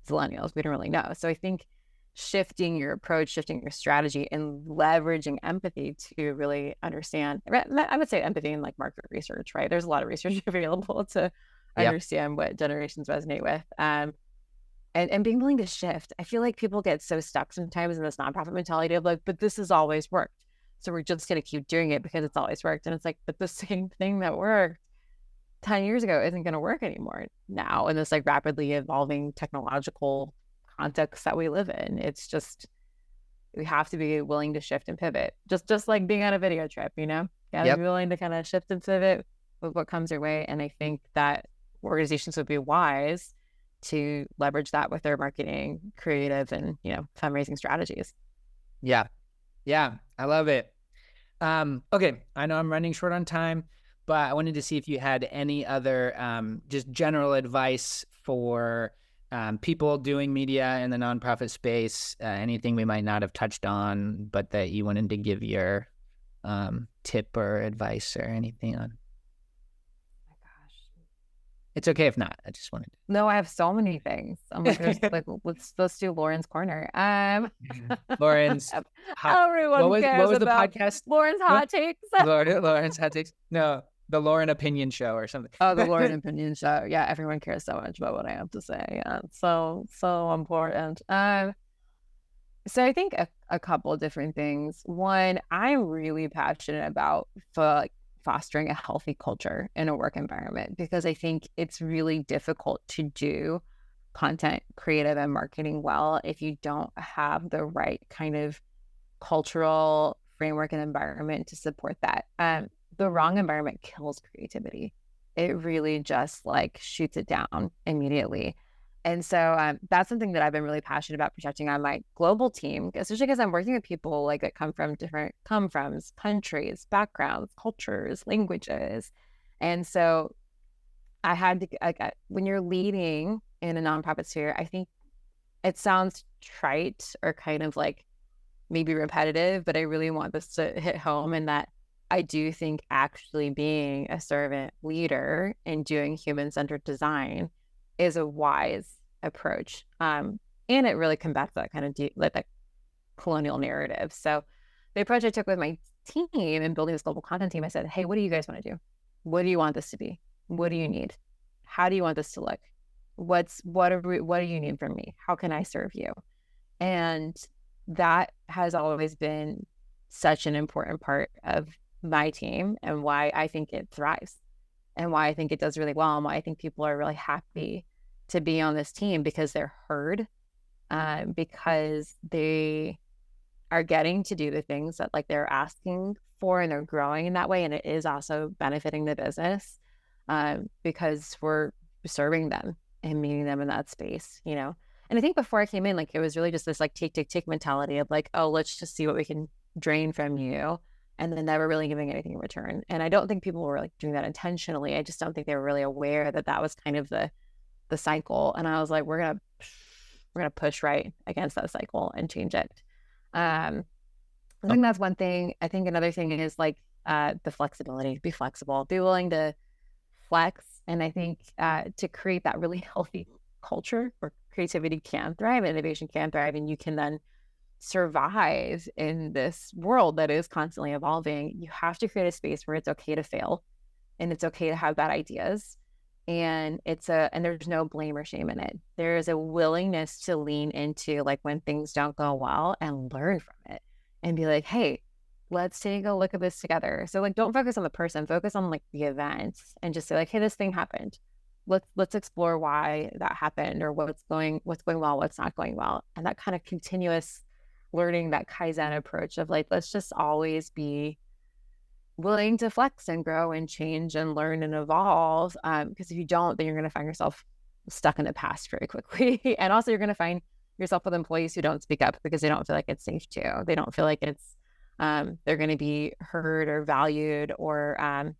millennials? We don't really know. So I think shifting your approach, shifting your strategy, and leveraging empathy to really understand, I would say empathy and like market research, right? There's a lot of research available to understand what generations resonate with. And being willing to shift. I feel like people get so stuck sometimes in this nonprofit mentality of like, but this has always worked, so we're just going to keep doing it because it's always worked. And it's like, but the same thing that worked 10 years ago isn't going to work anymore now in this like rapidly evolving technological context that we live in. It's just, we have to be willing to shift and pivot, just like being on a video trip, you know? Be willing to kind of shift and pivot with what comes your way. And I think that organizations would be wise to leverage that with their marketing, creative, and fundraising strategies. Yeah, I love it. Okay, I know I'm running short on time, but I wanted to see if you had any other just general advice for people doing media in the nonprofit space, anything we might not have touched on, but that you wanted to give your tip or advice or anything on. Oh my gosh. It's okay if not. I just wanted to. No, I have so many things. I'm like, let's do Lauren's Corner. Lauren's everyone what cares was the about podcast? Lauren's hot takes. Lauren's hot takes. No, the Lauren Opinion Show or something. Oh, the Lauren Opinion Show. Yeah, everyone cares so much about what I have to say. It's so important. So I think a couple of different things. One, I'm really passionate about fostering a healthy culture in a work environment, because I think it's really difficult to do content, creative, and marketing well if you don't have the right kind of cultural framework and environment to support that. The wrong environment kills creativity. It really just shoots it down immediately. And so that's something that I've been really passionate about protecting on my global team, especially because I'm working with people that come from different countries, backgrounds, cultures, languages. And so I had to, when you're leading in a nonprofit sphere, I think it sounds trite or kind of maybe repetitive, but I really want this to hit home, in that I do think actually being a servant leader and doing human-centered design is a wise approach. And it really combats that kind of that colonial narrative. So the approach I took with my team and building this global content team, I said, hey, what do you guys want to do? What do you want this to be? What do you need? How do you want this to look? What do you need from me? How can I serve you? And that has always been such an important part of my team, and why I think it thrives, and why I think it does really well, and why I think people are really happy to be on this team, because they're heard, because they are getting to do the things that they're asking for, and they're growing in that way. And it is also benefiting the business, because we're serving them and meeting them in that space, And I think before I came in, it was really just this take mentality of oh, let's just see what we can drain from you, and then never really giving anything in return. And I don't think people were doing that intentionally. I just don't think they were really aware that that was kind of the cycle. And I was like, we're gonna push right against that cycle and change it. I think that's one thing. I think another thing is the flexibility. Be flexible. Be willing to flex. And I think to create that really healthy culture where creativity can thrive, innovation can thrive, and you can then survive in this world that is constantly evolving, you have to create a space where it's okay to fail, and it's okay to have bad ideas, and there's no blame or shame in it. There is a willingness to lean into when things don't go well, and learn from it, and be like, hey, let's take a look at this together. So don't focus on the person, focus on the events, and just say hey, this thing happened. Let's explore why that happened, or what's going well, what's not going well. And that kind of continuous learning, that Kaizen approach of let's just always be willing to flex and grow and change and learn and evolve. Because if you don't, then you're going to find yourself stuck in the past very quickly. And also you're going to find yourself with employees who don't speak up because they don't feel like it's safe to. They don't feel like it's they're going to be heard or valued, or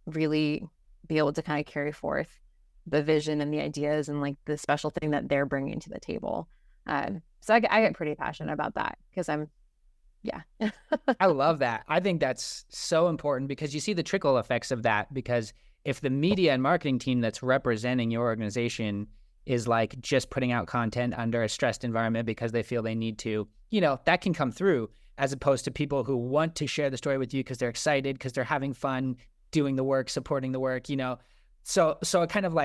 really be able to kind of carry forth the vision and the ideas and the special thing that they're bringing to the table. So I get pretty passionate about that, because I love that. I think that's so important, because you see the trickle effects of that. Because if the media and marketing team that's representing your organization is just putting out content under a stressed environment because they feel they need to, that can come through, as opposed to people who want to share the story with you because they're excited, because they're having fun doing the work, supporting the work, So it kind of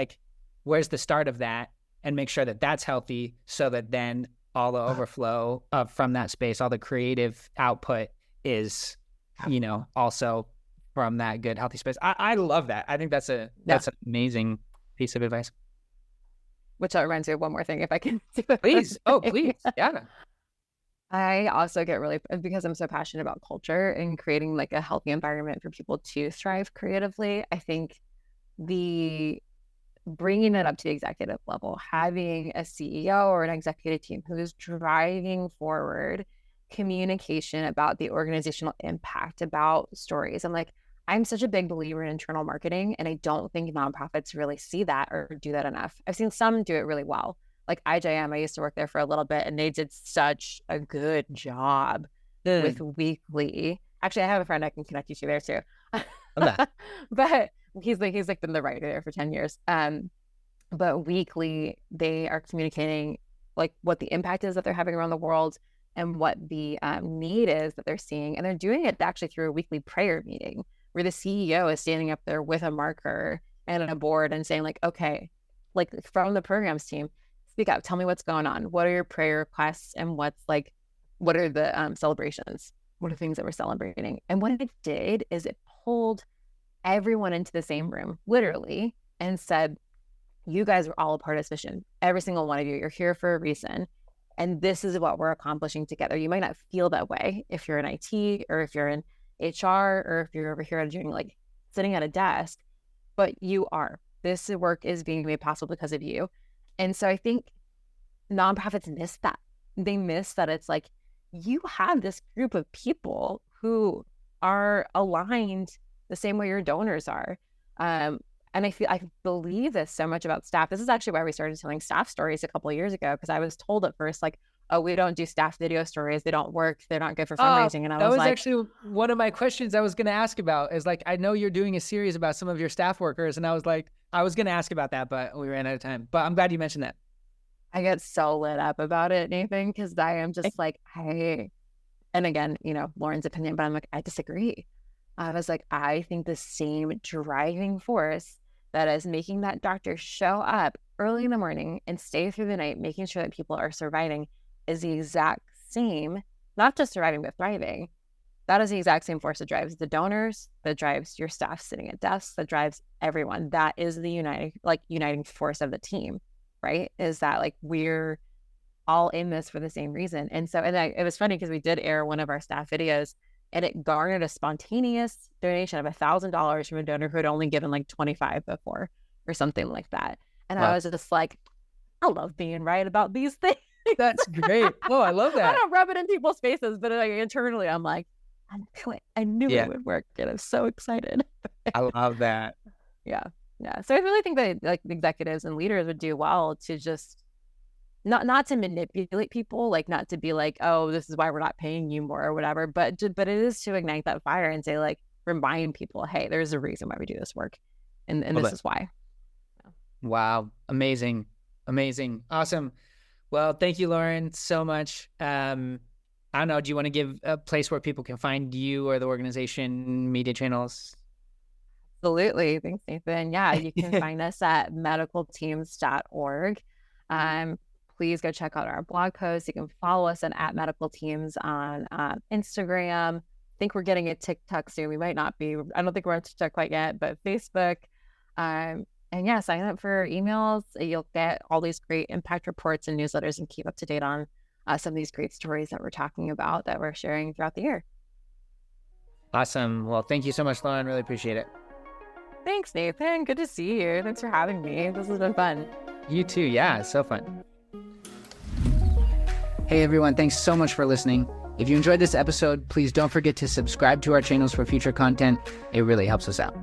where's the start of that, and make sure that that's healthy, so that then all the overflow from that space, all the creative output is, also from that good, healthy space. I love that. I think that's that's an amazing piece of advice. Which reminds me of one more thing, if I can do it. Please. Oh, please. Yeah. I also get really, because I'm so passionate about culture and creating a healthy environment for people to thrive creatively. I think the bringing it up to the executive level, having a CEO or an executive team who is driving forward communication about the organizational impact, about stories. I'm such a big believer in internal marketing, and I don't think nonprofits really see that or do that enough. I've seen some do it really well. Like IJM, I used to work there for a little bit, and they did such a good job with weekly. Actually, I have a friend I can connect you to there too. But he's been the writer there for 10 years. But weekly, they are communicating like what the impact is that they're having around the world and what the need is that they're seeing. And they're doing it actually through a weekly prayer meeting where the CEO is standing up there with a marker and a board and saying like, okay, like from the programs team, speak up, tell me what's going on. What are your prayer requests and what are the celebrations? What are things that we're celebrating? And what it did is it pulled everyone into the same room, literally, and said, you guys are all a part of this mission. Every single one of you, you're here for a reason. And this is what we're accomplishing together. You might not feel that way if you're in IT or if you're in HR or if you're over here doing like sitting at a desk, but you are. This work is being made possible because of you. And so I think nonprofits miss that. They miss that it's like, you have this group of people who are aligned the same way your donors are. And I believe this so much about staff. This is actually why we started telling staff stories a couple of years ago, because I was told at first, like, oh, we don't do staff video stories. They don't work. They're not good for fundraising. And I was like, that was actually one of my questions I was going to ask about is like, I know you're doing a series about some of your staff workers. And I was like, I was going to ask about that, but we ran out of time. But I'm glad you mentioned that. I get so lit up about it, Nathan, because I am just like, hey, and again, Lauren's opinion, but I'm like, I disagree. I was like, I think the same driving force that is making that doctor show up early in the morning and stay through the night, making sure that people are surviving, is the exact same, not just surviving, but thriving. That is the exact same force that drives the donors, that drives your staff sitting at desks, that drives everyone. That is the uniting force of the team, right? Is that like we're all in this for the same reason. And so, it was funny because we did air one of our staff videos, and it garnered a spontaneous donation of $1,000 from a donor who had only given like 25 before or something like that. And wow. I was just like, I love being right about these things. That's great. Oh, I love that. I don't rub it in people's faces, but like internally, I'm like, I knew it would work, and I'm so excited. I love that. Yeah. So I really think that like executives and leaders would do well to just not to manipulate people, like not to be like, oh, this is why we're not paying you more or whatever, but it is to ignite that fire and say, like, remind people, hey, there's a reason why we do this work, and this is why. Wow, amazing, awesome. Well, thank you, Lauren, so much. I don't know, do you want to give a place where people can find you or the organization, media channels? Absolutely. Thanks, Nathan. Yeah, you can find us at medicalteams.org. Please go check out our blog posts. You can follow us at Medical Teams on Instagram. I think we're getting a TikTok soon. We might not be. I don't think we're on TikTok quite yet, but Facebook. And yeah, sign up for emails. You'll get all these great impact reports and newsletters and keep up to date on some of these great stories that we're talking about that we're sharing throughout the year. Awesome. Well, thank you so much, Lauren. Really appreciate it. Thanks, Nathan. Good to see you. Thanks for having me. This has been fun. You too. Yeah, so fun. Hey everyone, thanks so much for listening. If you enjoyed this episode, please don't forget to subscribe to our channels for future content. It really helps us out.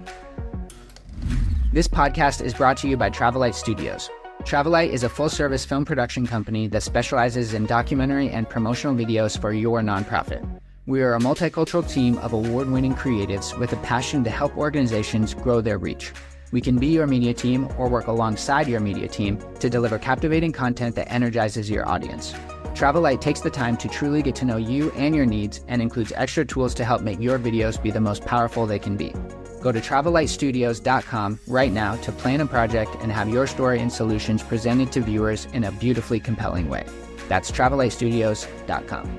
This podcast is brought to you by Travelite Studios. Travelite is a full-service film production company that specializes in documentary and promotional videos for your nonprofit. We are a multicultural team of award-winning creatives with a passion to help organizations grow their reach. We can be your media team or work alongside your media team to deliver captivating content that energizes your audience. Travelite takes the time to truly get to know you and your needs and includes extra tools to help make your videos be the most powerful they can be. Go to travelitestudios.com right now to plan a project and have your story and solutions presented to viewers in a beautifully compelling way. That's travelitestudios.com.